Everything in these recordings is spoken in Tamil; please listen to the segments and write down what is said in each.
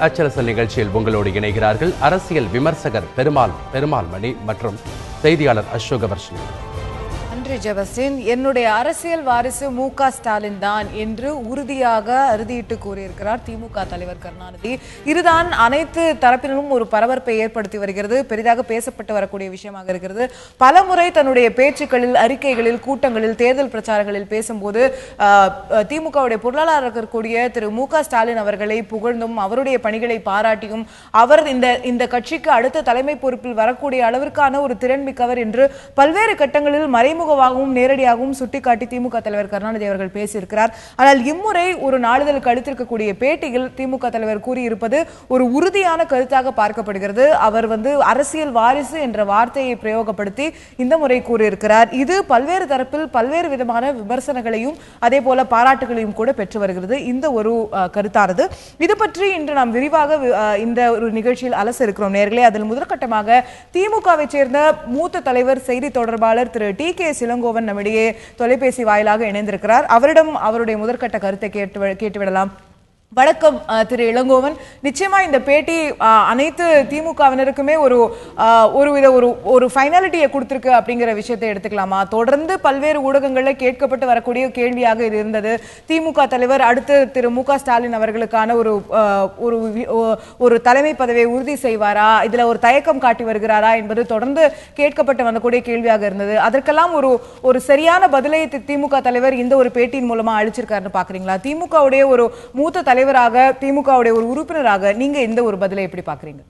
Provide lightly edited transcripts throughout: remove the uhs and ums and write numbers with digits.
அச்சரசல் நிகழ்ச்சியில் உங்களோடு இணைகிறார்கள் அரசியல் விமர்சகர் பெருமாள் மணி மற்றும் செய்தியாளர் அசோகவர்ஷன். நன்றி ஜெபஸ்டின். என்னுடைய அரசியல் வாரிசு மு.க. ஸ்டாலின் தான் என்று உறுதியாக அறுதியிட்டு கூறியிருக்கிறார் திமுக தலைவர் கருணாநிதி. இதுதான் அனைத்து தரப்பிலும் ஒரு பரபரப்பை ஏற்படுத்தி வருகிறது, பெரிதாக பேசப்பட்டு வரக்கூடிய விஷயமாக இருக்கிறது. பலமுறை தன்னுடைய பேச்சுக்களில், அறிக்கைகளில், கூட்டங்களில், தேர்தல் பிரச்சாரங்களில் பேசும்போது திமுகவுடைய பொருளாளராக இருக்கக்கூடிய திரு மு.க. ஸ்டாலின் அவர்களை புகழ்ந்தும் அவருடைய பணிகளை பாராட்டியும் அவர் இந்த கட்சிக்கு அடுத்த தலைமை பொறுப்பில் வரக்கூடிய அளவிற்கான ஒரு திறன்மிக்கவர் என்று பல்வேறு கட்டங்களில் மறைமுகமாகவும் நேரடியாகவும் சுட்டிக்காட்டி திமுக தலைவர் கருணாநிதி அவர்கள் பேசியிருக்கிறார். ஆனால் இம்முறை ஒரு நாளிதழுக்கு அளித்திருக்கக்கூடிய பேட்டியில் திமுக தலைவர் கூறியிருப்பது ஒரு உறுதியான கருத்தாக பார்க்கப்படுகிறது. அவர் அரசியல் வாரிசு என்ற வார்த்தையை பிரயோகப்படுத்தி இந்த முறை கூறியிருக்கிறார். இது பல்வேறு தரப்பில் பல்வேறு விதமான விமர்சனங்களையும் அதே போல பாராட்டுகளையும் கூட பெற்று வருகிறது இந்த ஒரு கருத்தானது. இது பற்றி இன்று நாம் விரிவாக இந்த ஒரு நிகழ்ச்சியில் அலச இருக்கிறோம் நேர்களே. அதில் முதற்கட்டமாக திமுகவை சேர்ந்த மூத்த தலைவர் செய்தி தொடர்பாளர் திரு டி.கே. இளங்கோவன் நம்மிடையே தொலைபேசி வாயிலாக இணைந்திருக்கிறார். அவரிடம் அவருடைய முதற்கட்ட கருத்தை கேட்டுவிடலாம். வணக்கம் திரு இளங்கோவன். நிச்சயமா இந்த பேட்டி அனைத்து திமுகவினருக்குமே ஒரு ஃபைனாலிட்டியை கொடுத்திருக்கு அப்படிங்கிற விஷயத்தை எடுத்துக்கலாமா? தொடர்ந்து பல்வேறு ஊடகங்களில் கேட்கப்பட்டு வரக்கூடிய கேள்வியாக இது இருந்தது. திமுக தலைவர் அடுத்து திரு மு.க. ஸ்டாலின் அவர்களுக்கான ஒரு தலைமை பதவியை உறுதி செய்வாரா, இதுல ஒரு தயக்கம் காட்டி வருகிறாரா என்பது தொடர்ந்து கேட்கப்பட்டு வந்தக்கூடிய கேள்வியாக இருந்தது. அதற்கெல்லாம் ஒரு சரியான பதிலை திமுக தலைவர் இந்த ஒரு பேட்டியின் மூலமா அளிச்சிருக்காருன்னு பாக்குறீங்களா? திமுகவுடைய ஒரு மூத்த தலைவராக, திமுகவுடைய ஒரு உறுப்பினராக நீங்க இந்த ஒரு பதிலை எப்படி பாக்குறீங்க?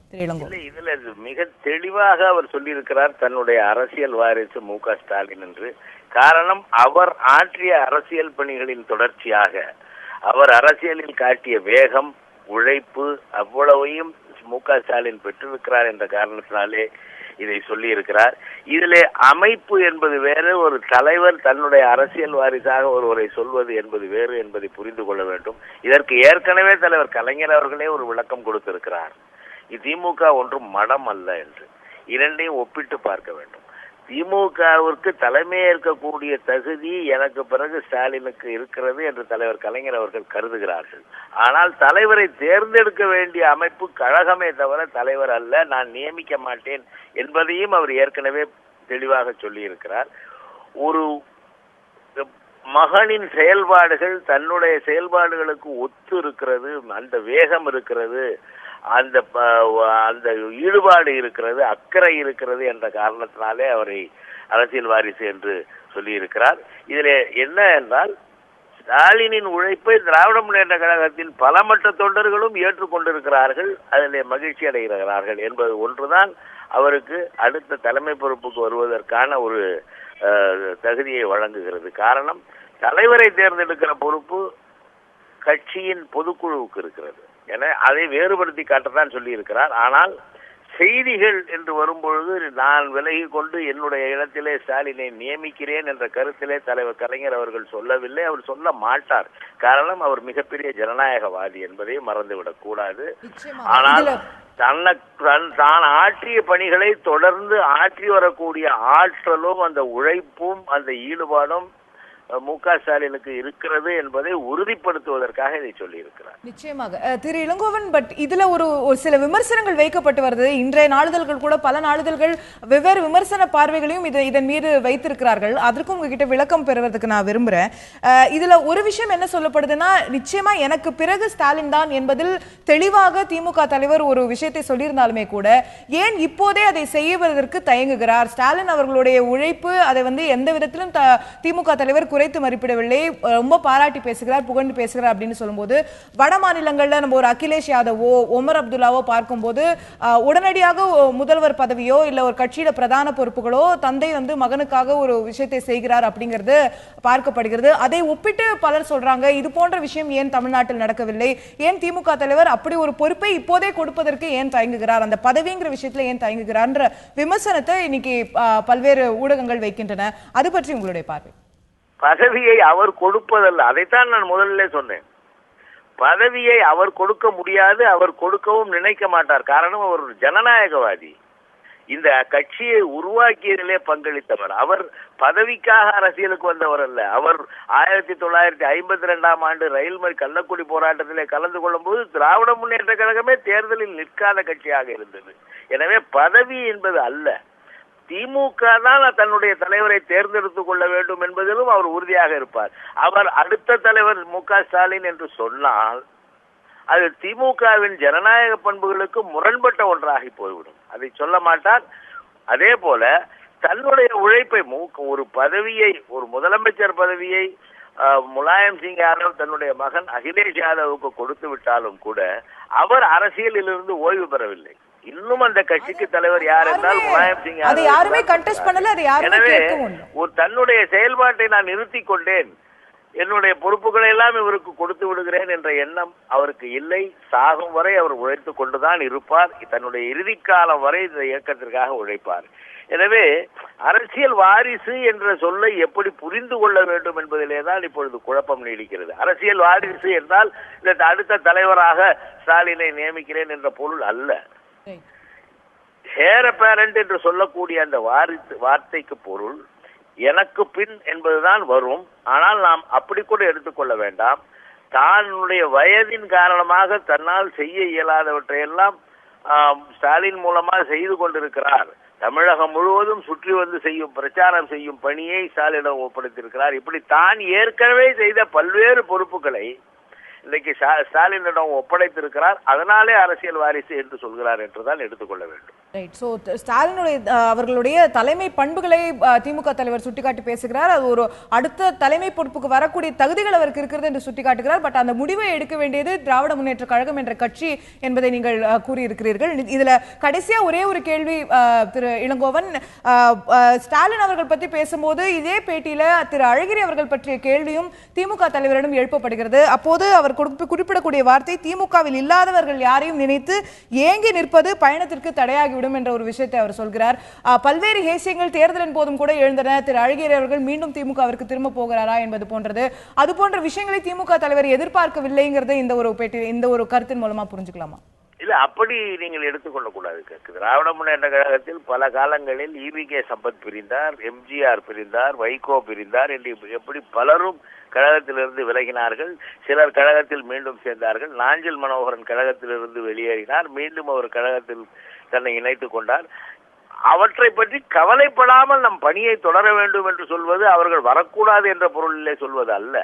இதுல மிக தெளிவாக அவர் சொல்லியிருக்கிறார் தன்னுடைய அரசியல் வாரிசு மு.க. ஸ்டாலின் என்று. காரணம், அவர் ஆற்றிய அரசியல் பணிகளின் தொடர்ச்சியாக அவர் அரசியலில் காட்டிய வேகம், உழைப்பு அவ்வளவையும் மு.க. ஸ்டாலின் பெற்றிருக்கிறார் என்ற காரணத்தினாலே இதை சொல்லி இருக்கிறார். இதிலே அமைப்பு என்பது வேறு, ஒரு தலைவர் தன்னுடைய அரசியல் வாரிசாக ஒருவரை சொல்வது என்பது வேறு என்பதை புரிந்து கொள்ள வேண்டும். இதற்கு ஏற்கனவே தலைவர் கலைஞர் அவர்களே ஒரு விளக்கம் கொடுத்திருக்கிறார். திமுக ஒன்றும் மடம் அல்ல என்று. இரண்டையும் ஒப்பிட்டு பார்க்க வேண்டும். திமுகவிற்கு தலைமை ஏற்கக்கூடிய தகுதி எனக்கு பிறகு ஸ்டாலினுக்கு இருக்கிறது என்று தலைவர் கலைஞர் அவர்கள் கருதுகிறார்கள். ஆனால் தலைவரை தேர்ந்தெடுக்க வேண்டிய அமைப்பு கழகமே தவிர தலைவர் அல்ல, நான் நியமிக்க மாட்டேன் என்பதையும் அவர் ஏற்கனவே தெளிவாக சொல்லி இருக்கிறார். ஒரு மகனின் செயல்பாடுகள் தன்னுடைய செயல்பாடுகளுக்கு ஒத்து இருக்கிறது, அந்த வேகம் இருக்கிறது, அந்த ஈடுபாடு இருக்கிறது, அக்கறை இருக்கிறது என்ற காரணத்தினாலே அவரை அரசியல் வாரிசு என்று சொல்லியிருக்கிறார். இதில் என்ன என்றால், ஸ்டாலினின் உழைப்பை திராவிட முன்னேற்ற கழகத்தின் பல மற்ற தொண்டர்களும் ஏற்றுக்கொண்டிருக்கிறார்கள், அதில் மகிழ்ச்சி அடைகிறார்கள் என்பது ஒன்றுதான் அவருக்கு அடுத்த தலைமை பொறுப்புக்கு வருவதற்கான ஒரு தகுதியை வழங்குகிறது. காரணம், தலைவரை தேர்ந்தெடுக்கிற பொறுப்பு கட்சியின் பொதுக்குழுவுக்கு இருக்கிறது. என அதை வேறுபடுத்தி காட்டத்தான் சொல்லி இருக்கிறார். ஆனால் செய்திகள் என்று வரும்பொழுது நான் விலகி கொண்டு என்னுடைய இடத்திலே ஸ்டாலினை நியமிக்கிறேன் என்ற கருத்திலே தலைவர் கலைஞர் அவர்கள் சொல்லவில்லை, அவர் சொல்ல மாட்டார். காரணம், அவர் மிகப்பெரிய ஜனநாயகவாதி என்பதை மறந்துவிடக் கூடாது. ஆனால் தான் ஆற்றிய பணிகளை தொடர்ந்து ஆற்றி வரக்கூடிய ஆற்றலும் அந்த உழைப்பும் அந்த ஈடுபாடும் மு.க. ஸ்டாலினுக்கு இருக்கிறது என்பதை உறுதிப்படுத்துவதற்காக இதை சொல்லி இருக்கிறார். நிச்சயமாக திரு இளங்கோவன், பட் இதுல ஒரு சில விமர்சனங்கள் வைக்கப்பட்டு வருது. இன்றைய நாளிதழ்கள் கூட பல நாளிதழ்கள் வெவ்வேறு விமர்சன பார்வைகளையும் இதன் மீது வைத்திருக்கிறார்கள். அதற்கும் உங்ககிட்ட விளக்கம் பெறுவதற்கு நான் விரும்புறேன். இதுல ஒரு விஷயம் என்ன சொல்லப்படுதுன்னா, நிச்சயமா எனக்கு பிறகு ஸ்டாலின் தான் என்பதில் தெளிவாக திமுக தலைவர் ஒரு விஷயத்தை சொல்லியிருந்தாலுமே கூட ஏன் இப்போதே அதை செய்வதற்கு தயங்குகிறார்? ஸ்டாலின் அவர்களுடைய உழைப்பு அதை எந்த விதத்திலும் திமுக தலைவர் குறைத்து மதிப்பிடவில்லை, ரொம்ப பாராட்டி பேசுகிறார், புகழ்ந்து பேசுகிறார் அப்படின்னு சொல்லும்போது, வட மாநிலங்கள்ல நம்ம ஒரு அகிலேஷ் யாதவோ ஒமர் அப்துல்லாவோ பார்க்கும்போது உடனடியாக முதல்வர் பதவியோ இல்ல ஒரு கட்சியில பிரதான பொறுப்புகளோ தந்தை மகனுக்காக ஒரு விஷயத்தை செய்கிறார் அப்படிங்கிறது பார்க்கப்படுகிறது. அதை ஒப்பிட்டு பலர் சொல்றாங்க, இது போன்ற விஷயம் ஏன் தமிழ்நாட்டில் நடக்கவில்லை, ஏன் திமுக தலைவர் அப்படி ஒரு பொறுப்பை இப்போதே கொடுப்பதற்கு ஏன் தயங்குகிறார், அந்த பதவிங்கிற விஷயத்துல ஏன் தயங்குகிறார் விமர்சனத்தை இன்னைக்கு பல்வேறு ஊடகங்கள் வைக்கின்றன. அது பற்றி உங்களுடைய பார்வை? பதவியை அவர் கொடுப்பதல்ல, அதைத்தான் நான் முதலிலே சொன்னேன். பதவியை அவர் கொடுக்க முடியாது, அவர் கொடுக்கவும் நினைக்க மாட்டார். காரணம், அவர் ஒரு ஜனநாயகவாதி. இந்த கட்சியை உருவாக்கியதிலே பங்களித்தவர். அவர் பதவிக்காக அரசியலுக்கு வந்தவர் அல்ல. அவர் 1952ஆம் ஆண்டு ரயில்வே கள்ளக்குடி போராட்டத்திலே கலந்து கொள்ளும் போது திராவிட முன்னேற்ற கழகமே தேர்தலில் நிற்காத கட்சியாக இருந்தது. எனவே பதவி என்பது அல்ல, திமுக தான் தன்னுடைய தலைவரை தேர்ந்தெடுத்துக் கொள்ள வேண்டும் என்பதிலும் அவர் உறுதியாக இருப்பார். அவர் அடுத்த தலைவர் மு.க.ஸ்டாலின் என்று சொன்னால் அது திமுகவின் ஜனநாயக பண்புகளுக்கு முரண்பட்ட ஒன்றாகி போய்விடும். அதை சொல்ல மாட்டார். அதே போல தன்னுடைய உழைப்பை ஒரு பதவியை, ஒரு முதலமைச்சர் பதவியை முலாயம் சிங் யாதவ் தன்னுடைய மகன் அகிலேஷ் யாதவுக்கு கொடுத்து விட்டாலும் கூட அவர் அரசியலில் இருந்து ஓய்வு பெறவில்லை. இன்னும் அந்த கட்சிக்கு தலைவர் யார் என்றால் முலாயம் சிங் யாதவ். எனவே தன்னுடைய செயல்பாட்டை நான் நிறுத்திக் கொண்டேன், என்னுடைய பொறுப்புகளை எல்லாம் இவருக்கு கொடுத்து விடுகிறேன் என்ற எண்ணம் அவருக்கு இல்லை. சாகும் வரை அவர் உழைத்துக் கொண்டுதான் இருப்பார். தன்னுடைய இறுதி காலம் வரை இந்த இயக்கத்திற்காக உழைப்பார். எனவே அரசியல் வாரிசு என்ற சொல்லை எப்படி புரிந்து கொள்ள வேண்டும் என்பதிலே தான் இப்பொழுது குழப்பம் நீடிக்கிறது. அரசியல் வாரிசு என்றால் அடுத்த தலைவராக ஸ்டாலினை நியமிக்கிறேன் என்ற பொருள் அல்ல. ஹேர் அப்பேரண்ட் என்று சொல்லக்கூடிய அந்த வார்த்தைக்கு பொருள் எனக்கு பின் என்பதுதான் வரும். ஆனால் நாம் அப்படி கூட எடுத்துக்கொள்ள வேண்டாம். தன்னுடைய வயதின் காரணமாக தன்னால் செய்ய இயலாதவற்றையெல்லாம் ஸ்டாலின் மூலமாக செய்து கொண்டிருக்கிறார். தமிழகம் முழுவதும் சுற்றி வந்து பிரச்சாரம் செய்யும் பணியை ஸ்டாலினிடம் ஒப்படைத்திருக்கிறார். இப்படி தான் ஏற்கனவே செய்த பல்வேறு பொறுப்புகளை இன்றைக்கு ஸ்டாலினிடம் ஒப்படைத்திருக்கிறார். அதனாலே அரசியல் வாரிசு என்று சொல்கிறார் என்றுதான் எடுத்துக்கொள்ள வேண்டும். ஸ்டாலினுடைய அவர்களுடைய தலைமை பண்புகளை திமுக தலைவர் சுட்டிக்காட்டி பேசுகிறார். அது ஒரு அடுத்த தலைமை பொறுப்புக்கு வரக்கூடிய தகுதிகள் அவருக்கு இருக்கிறது என்று சுட்டிக்காட்டுகிறார். பட் அந்த முடிவை எடுக்க வேண்டியது திராவிட முன்னேற்ற கழகம் என்ற கட்சி என்பதை நீங்கள் கூறியிருக்கிறீர்கள். இதுல கடைசியா ஒரே ஒரு கேள்வி திரு இளங்கோவன், ஸ்டாலின் அவர்கள் பற்றி பேசும்போது இதே பேட்டியில திரு அழகிரி அவர்கள் பற்றிய கேள்வியும் திமுக தலைவரிடம் எழுப்பப்படுகிறது. அப்போது அவர் குறிப்பிடக்கூடிய வார்த்தை, திமுகவில் இல்லாதவர்கள் யாரையும் நினைத்து ஏங்கி நிற்பது பயணத்திற்கு தடையாகி என்ற ஒரு விஷயத்தை அவர் சொல்கிறார். பல்வேறு ஹேசியங்கள் தேர்தலின் போதும் கூட எழுந்தன. திரு அழகிரி அவர்கள் மீண்டும் திமுகவிற்கு திரும்ப போகிறாரா என்பது போன்றது. அது போன்ற விஷயங்களை திமுக தலைவர் எதிர்பார்க்கவில்லைங்கிறத இந்த ஒரு கருத்தின் மூலமா புரிஞ்சுக்கலாமா? இல்ல, அப்படி நீங்கள் எடுத்துக்கொள்ள கூடாது. திராவிட முன்னேற்ற கழகத்தில் பல காலங்களில் ஈவி.கே. சம்பத் பிரிந்தார், எம்ஜிஆர் பிரிந்தார், வைகோ பிரிந்தார் என்று எப்படி பலரும் கழகத்திலிருந்து விலகினார்கள். சிலர் கழகத்தில் மீண்டும் சேர்ந்தார்கள். நாஞ்சில் மனோகரன் கழகத்திலிருந்து வெளியேறினார், மீண்டும் அவர் கழகத்தில் தன்னை இணைத்துக் கொண்டார். அவற்றை பற்றி கவலைப்படாமல் நம் பணியை தொடர வேண்டும் என்று சொல்வது அவர்கள் வரக்கூடாது என்ற பொருளிலே சொல்வது அல்ல.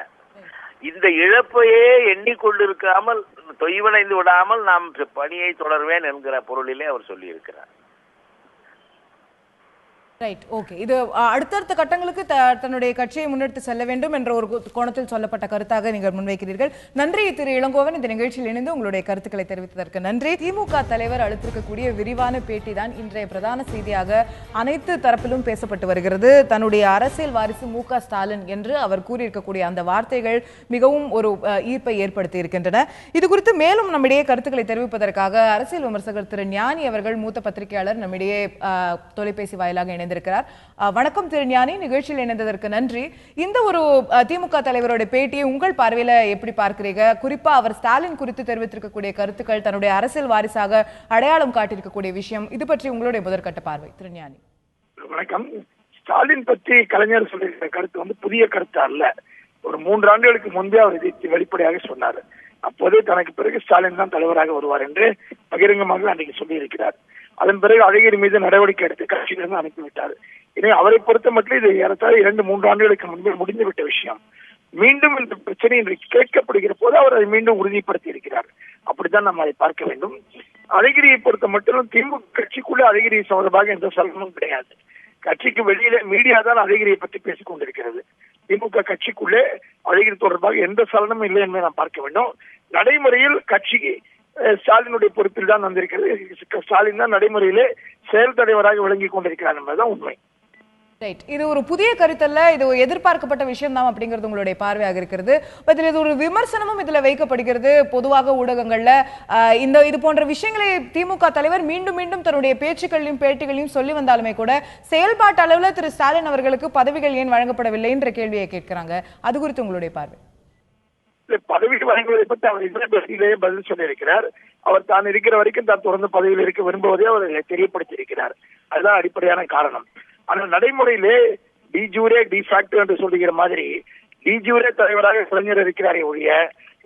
இந்த இழப்பையே எண்ணிக்கொண்டிருக்காமல், தொய்வடைந்து விடாமல் நாம் பணியை தொடர்வேன் என்கிற பொருளிலே அவர் சொல்லியிருக்கிறார். Right, okay. இது அடுத்தடுத்த கட்டங்களுக்கு தன்னுடைய கட்சியை முன்னெடுத்து செல்ல வேண்டும் என்ற ஒரு கோணத்தில் சொல்லப்பட்ட கருத்தாக நீங்கள் முன்வைக்கிறீர்கள். நன்றி திரு இளங்கோவன், இந்த நிகழ்ச்சியில் இணைந்து உங்களுடைய கருத்துக்களை தெரிவித்ததற்கு நன்றி. திமுக தலைவர் அளித்திருக்கக்கூடிய விரிவான பேட்டி தான் இன்றைய பிரதான செய்தியாக அனைத்து தரப்பிலும் பேசப்பட்டு வருகிறது. தன்னுடைய அரசியல் வாரிசு மு.க.ஸ்டாலின் என்று அவர் கூறியிருக்கக்கூடிய அந்த வார்த்தைகள் மிகவும் ஒரு ஈர்ப்பை ஏற்படுத்தி இருக்கின்றன. இது குறித்து மேலும் நம்மிடையே கருத்துக்களை தெரிவிப்பதற்காக அரசியல் விமர்சகர் திரு ஞானி அவர்கள், மூத்த பத்திரிகையாளர், நம்மிடையே தொலைபேசி வாயிலாக இணைந்திருக்கிறார். வணக்கம் திரு ஞானி, நிகழ்ச்சியில் இணைந்ததற்கு நன்றி. இந்த ஒரு திமுக தலைவருடைய பேட்டியை உங்கள் பார்வையில எப்படி பார்க்கிறீங்க? குறிப்பா அவர் ஸ்டாலின் குறித்து தெரிவித்திருக்கக்கூடிய கருத்துக்கள், தன்னுடைய அரசியல் வாரிசாக அடையாளம் காட்டியிருக்கக்கூடிய விஷயம், இது பற்றி உங்களுடைய முதற்கட்ட பார்வை திரு ஞானி. வணக்கம். ஸ்டாலின் பற்றி கலைஞர் சொல்லியிருக்கிற கருத்து புதிய கருத்து அல்ல. ஒரு 3 ஆண்டுகளுக்கு முன்பே அவர் இதை வெளிப்படையாக சொன்னார். அப்போதே தனக்கு பிறகு ஸ்டாலின் தான் தலைவராக வருவார் என்று பகிரங்கமாக அன்றைக்கு சொல்லியிருக்கிறார். அதன் பிறகு அழகிரி மீது நடவடிக்கை எடுத்து கட்சியிலிருந்து அனுப்பிவிட்டார். எனவே அவரை பொறுத்த மட்டும் இது ஏறத்தாழ 2-3 ஆண்டுகளுக்கு முன்பே முடிந்துவிட்ட விஷயம். மீண்டும் இந்த பிரச்சனை இன்று கேட்கப்படுகிற போது அவர் அதை மீண்டும் உறுதிப்படுத்தி இருக்கிறார். அப்படித்தான் நம்ம அதை பார்க்க வேண்டும். அழகிரியை பொறுத்த மட்டும் திமுக கட்சிக்குள்ள அழகிரி தொடர்பாக எந்த சலனமும் கிடையாது. கட்சிக்கு வெளியில மீடியா தான் அழகிரியை பற்றி பேசிக் கொண்டிருக்கிறது. திமுக கட்சிக்குள்ளே அழகிரி தொடர்பாக எந்த சலனமும் இல்லை என்பதை நாம் பார்க்க வேண்டும். நடைமுறையில் கட்சிக்கு ஸ்டாலினுடைய பொறுப்பில் தான் வந்திருக்கிறது. ஸ்டாலின் தான் நடைமுறையிலே செயல் தலைவராக விளங்கி கொண்டிருக்கிறார் என்பதுதான் உண்மை. ரைட், இது ஒரு புதிய கருத்தல்ல, இது ஒரு எதிர்பார்க்கப்பட்ட விஷயம் தான் அப்படிங்கிறது உங்களுடைய பார்வையாக இருக்கிறது. இதுல இது ஒரு விமர்சனமும் இதுல வைக்கப்படுகிறது. பொதுவாக ஊடகங்கள்ல இது போன்ற விஷயங்களை திமுக தலைவர் மீண்டும் மீண்டும் தன்னுடைய பேச்சுக்களையும் பேட்டிகளையும் சொல்லி வந்தாலுமே கூட செயல்பாட்டு அளவுல திரு ஸ்டாலின் அவர்களுக்கு பதவிகள் ஏன் வழங்கப்படவில்லை என்ற கேள்வியை கேட்கிறாங்க. அது குறித்து உங்களுடைய பார்வை? பதவி வழங்குவதை பற்றி அவர் இதர பேட்டியிலேயே பதில் சொல்லியிருக்கிறார். அவர் தான் இருக்கிற வரைக்கும் தான் தொடர்ந்து பதவியில் இருக்க விரும்புவதை அவர் தெரியப்படுத்தியிருக்கிறார். அதுதான் அடிப்படையான காரணம். ஆனால் நடைமுறையிலே டிஜூரே டிஃபாக்டோ என்று சொல்லுகிற மாதிரி டிஜூரே தலைவராக கலைஞர் இருக்கிறாரே ஒழிய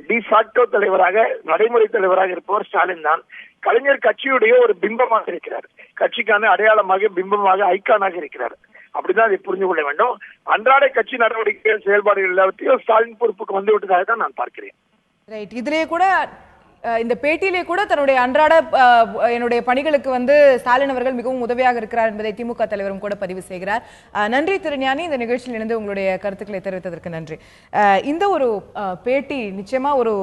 டிஃபாக்டோ தலைவராக, நடைமுறை தலைவராக இருப்பவர் ஸ்டாலின் தான். கலைஞர் கட்சியுடைய ஒரு பிம்பமாக இருக்கிறார், கட்சிக்கான அடையாளமாக, பிம்பமாக, ஐக்கானாக இருக்கிறார். அப்படிதான் அதை புரிந்து கொள்ள வேண்டும். அன்றாட கட்சி நடவடிக்கைகள், செயல்பாடுகள் எல்லாவற்றையும் ஸ்டாலின் பொறுப்புக்கு வந்து விட்டதாக தான் நான் பார்க்கிறேன். ரைட். இதிலேயே கூட இந்த பேட்டியிலே கூட தன்னுடைய அன்றாட என்னுடைய பணிகளுக்கு வந்து ஸ்டாலின் அவர்கள் மிகவும் உதவியாக இருக்கிறார் என்பதை திமுக தலைவரும் கூட பதிவு செய்கிறார். நன்றி திருஞானி, இந்த நிகழ்ச்சியில் இணைந்து உங்களுடைய கருத்துக்களை தெரிவித்ததற்கு நன்றி. இந்த ஒரு பேட்டி நிச்சயமா ஒரு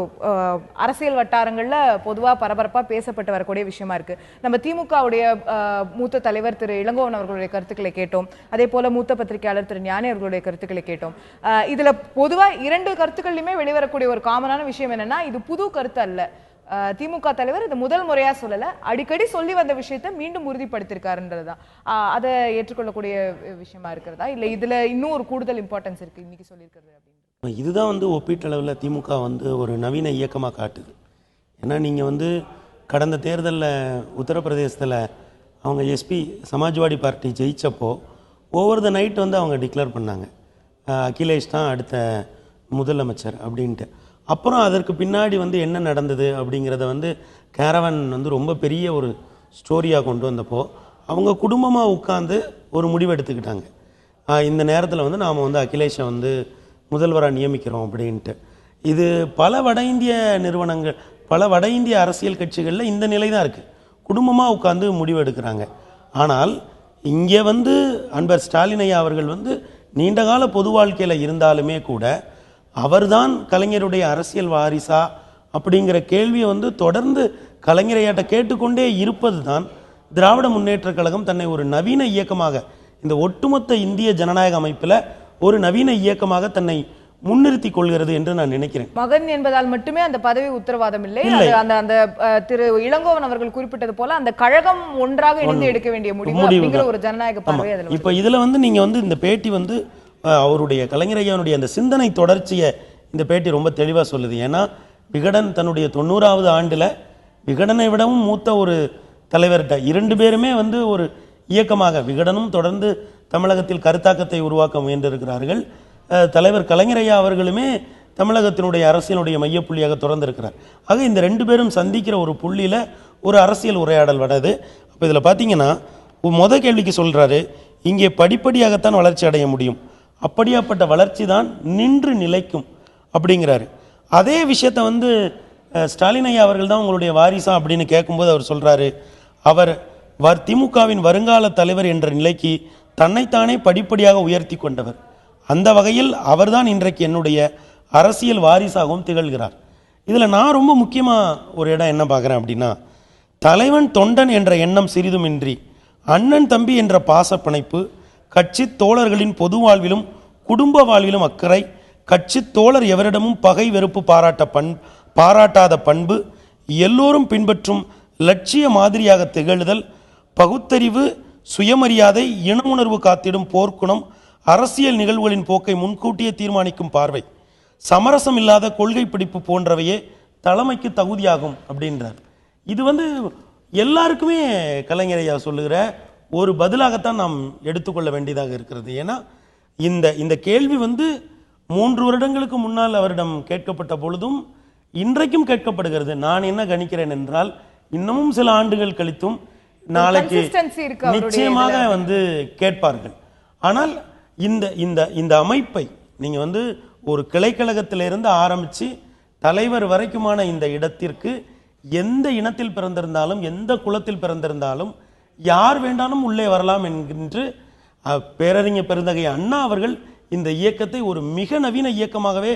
அரசியல் வட்டாரங்கள்ல பொதுவா பரபரப்பா பேசப்பட்டு வரக்கூடிய விஷயமா இருக்கு. நம்ம திமுகவுடைய மூத்த தலைவர் திரு இளங்கோவன் அவர்களுடைய கருத்துக்களை கேட்டோம். அதே போல மூத்த பத்திரிகையாளர் திரு ஞானி அவர்களுடைய கருத்துக்களை கேட்டோம். இதுல பொதுவா இரண்டு கருத்துக்களிலுமே வெளிவரக்கூடிய ஒரு காமனான விஷயம் என்னன்னா, இது புது கருத்து அல்ல. திமுக தலைவர் இது முதல் முறையா சொல்லல, அடிக்கடி சொல்லி வந்த விஷயத்தை மீண்டும் உறுதிப்படுத்திருக்காருன்றதுதான். அதை ஏற்றுக்கொள்ளக்கூடிய விஷயமா இருக்கிறதா, இல்ல இதுல இன்னும் ஒரு கூடுதல் இம்பார்ட்டன்ஸ் இருக்கு இன்னைக்கு சொல்லியிருக்கிறது அப்படின்னு? இதுதான் வந்து ஒப்பீட்டளவில் திமுக வந்து ஒரு நவீன இயக்கமாக காட்டுது. ஏன்னா நீங்கள் கடந்த தேர்தலில் உத்தரப்பிரதேசத்தில் அவங்க எஸ்பி சமாஜ்வாடி பார்ட்டி ஜெயிச்சப்போ ஓவர் த நைட் அவங்க டிக்ளேர் பண்ணாங்க, அகிலேஷ் தான் அடுத்த முதலமைச்சர் அப்படின்ட்டு. அப்புறம் அதற்கு பின்னாடி என்ன நடந்தது அப்படிங்கிறத கேரவன் ரொம்ப பெரிய ஒரு ஸ்டோரியாக கொண்டு வந்தப்போ அவங்க குடும்பமாக உட்காந்து ஒரு முடிவு எடுத்துக்கிட்டாங்க. இந்த நேரத்தில் நாம் அகிலேஷை முதல்வராக நியமிக்கிறோம் அப்படின்ட்டு. இது பல வட இந்திய நிறுவனங்கள், பல வட இந்திய அரசியல் கட்சிகளில் இந்த நிலை தான் இருக்குது, குடும்பமாக உட்காந்து முடிவு எடுக்கிறாங்க. ஆனால் இங்கே அன்பர் ஸ்டாலின் ஐயா அவர்கள் நீண்டகால பொது வாழ்க்கையில் இருந்தாலுமே கூட அவர்தான் கலைஞருடைய அரசியல் வாரிசா அப்படிங்கிற கேள்வியை தொடர்ந்து கலைஞரையாட்ட கேட்டுக்கொண்டே இருப்பது தான் திராவிட முன்னேற்ற கழகம் தன்னை ஒரு நவீன இயக்கமாக, இந்த ஒட்டுமொத்த இந்திய ஜனநாயக அமைப்பில் ஒரு நவீன இயக்கமாக தன்னை முன்னிறுத்திக் கொள்கிறது என்று நான் நினைக்கிறேன். மகன் என்பதால் மட்டுமே அந்த பதவி உத்தரவாதம் இல்லை. அந்த திரு இளங்கோவன் அவர்கள் குறிப்பிட்டது போல அந்த கழகம் ஒன்றாக இணைந்து எடுக்க வேண்டிய முடிவு ஒரு ஜனநாயக பார்வை. இப்ப இதுல நீங்க இந்த பேட்டி அவருடைய கலைஞரையானுடைய அந்த சிந்தனை தொடர்ச்சியை இந்த பேட்டி ரொம்ப தெளிவாக சொல்லுது. ஏன்னா விகடன் தன்னுடைய 90வது ஆண்டில் விகடனை விடவும் மூத்த ஒரு தலைவர்கிட்ட இரண்டு பேருமே ஒரு இயக்கமாக, விகடனும் தொடர்ந்து தமிழகத்தில் கருத்தாக்கத்தை உருவாக்க முயன்றிருக்கிறார்கள். தலைவர் கலைஞரையா அவர்களுமே தமிழகத்தினுடைய அரசியலுடைய மையப்புள்ளியாக தொடர்ந்திருக்கிறார். ஆக இந்த ரெண்டு பேரும் சந்திக்கிற ஒரு புள்ளியில் ஒரு அரசியல் உரையாடல் வருது. அப்போ இதில் பார்த்தீங்கன்னா மொதல் கேள்விக்கு சொல்கிறாரு, இங்கே படிப்படியாகத்தான் வளர்ச்சி அடைய முடியும், அப்படியாப்பட்ட வளர்ச்சி தான் நின்று நிலைக்கும் அப்படிங்கிறாரு. அதே விஷயத்தை ஸ்டாலின் ஐயா அவர்கள் தான் உங்களுடைய வாரிசா அப்படின்னு கேட்கும்போது அவர் சொல்கிறாரு, அவர் திமுகவின் வருங்கால தலைவர் என்ற நிலைக்கு தன்னைத்தானே படிப்படியாக உயர்த்தி கொண்டவர், அந்த வகையில் அவர்தான் இன்றைக்கு என்னுடைய அரசியல் வாரிசாகவும் திகழ்கிறார். இதில் நான் ரொம்ப முக்கியமாக ஒரு இடம் என்ன பார்க்குறேன் அப்படின்னா, தலைவன் தொண்டன் என்ற எண்ணம் சிறிதுமின்றி அண்ணன் தம்பி என்ற பாசப்பிணைப்பு, கட்சி தோழர்களின் பொது வாழ்விலும் குடும்ப வாழ்விலும் அக்கறை, கட்சி தோழர் எவரிடமும் பகை வெறுப்பு பாராட்டாத பண்பு, எல்லோரும் பின்பற்றும் லட்சிய மாதிரியாக திகழ்தல், பகுத்தறிவு, சுயமரியாதை, இன உணர்வு காத்திடும் போர்க்குணம், அரசியல் நிகழ்வுகளின் போக்கை முன்கூட்டியே தீர்மானிக்கும் பார்வை, சமரசம் இல்லாத கொள்கை பிடிப்பு போன்றவையே தலைமைக்கு தகுதியாகும் அப்படின்றார். இது எல்லாருக்குமே கலைஞரையா சொல்லுகிற ஒரு பதிலாகத்தான் நாம் எடுத்துக்கொள்ள வேண்டியதாக இருக்கிறது. ஏன்னா இந்த கேள்வி 3 வருடங்களுக்கு முன்னால் அவரிடம் கேட்கப்பட்ட பொழுதும் இன்றைக்கும் கேட்கப்படுகிறது. நான் என்ன கணிக்கிறேன் என்றால், இன்னமும் சில ஆண்டுகள் கழித்தும் நாளைக்கு நிச்சயமாக கேட்பார்கள். ஆனால் இந்த அமைப்பை நீங்க ஒரு கிளைக்கழகத்திலிருந்து ஆரம்பிச்சு தலைவர் வரைக்குமான இந்த இடத்திற்கு எந்த இனத்தில் பிறந்திருந்தாலும் எந்த குலத்தில் பிறந்திருந்தாலும் யார் வேண்டாலும் உள்ளே வரலாம் என்று பேரறிஞர் பெருந்தகை அண்ணா அவர்கள் இந்த இயக்கத்தை ஒரு மிக நவீன இயக்கமாகவே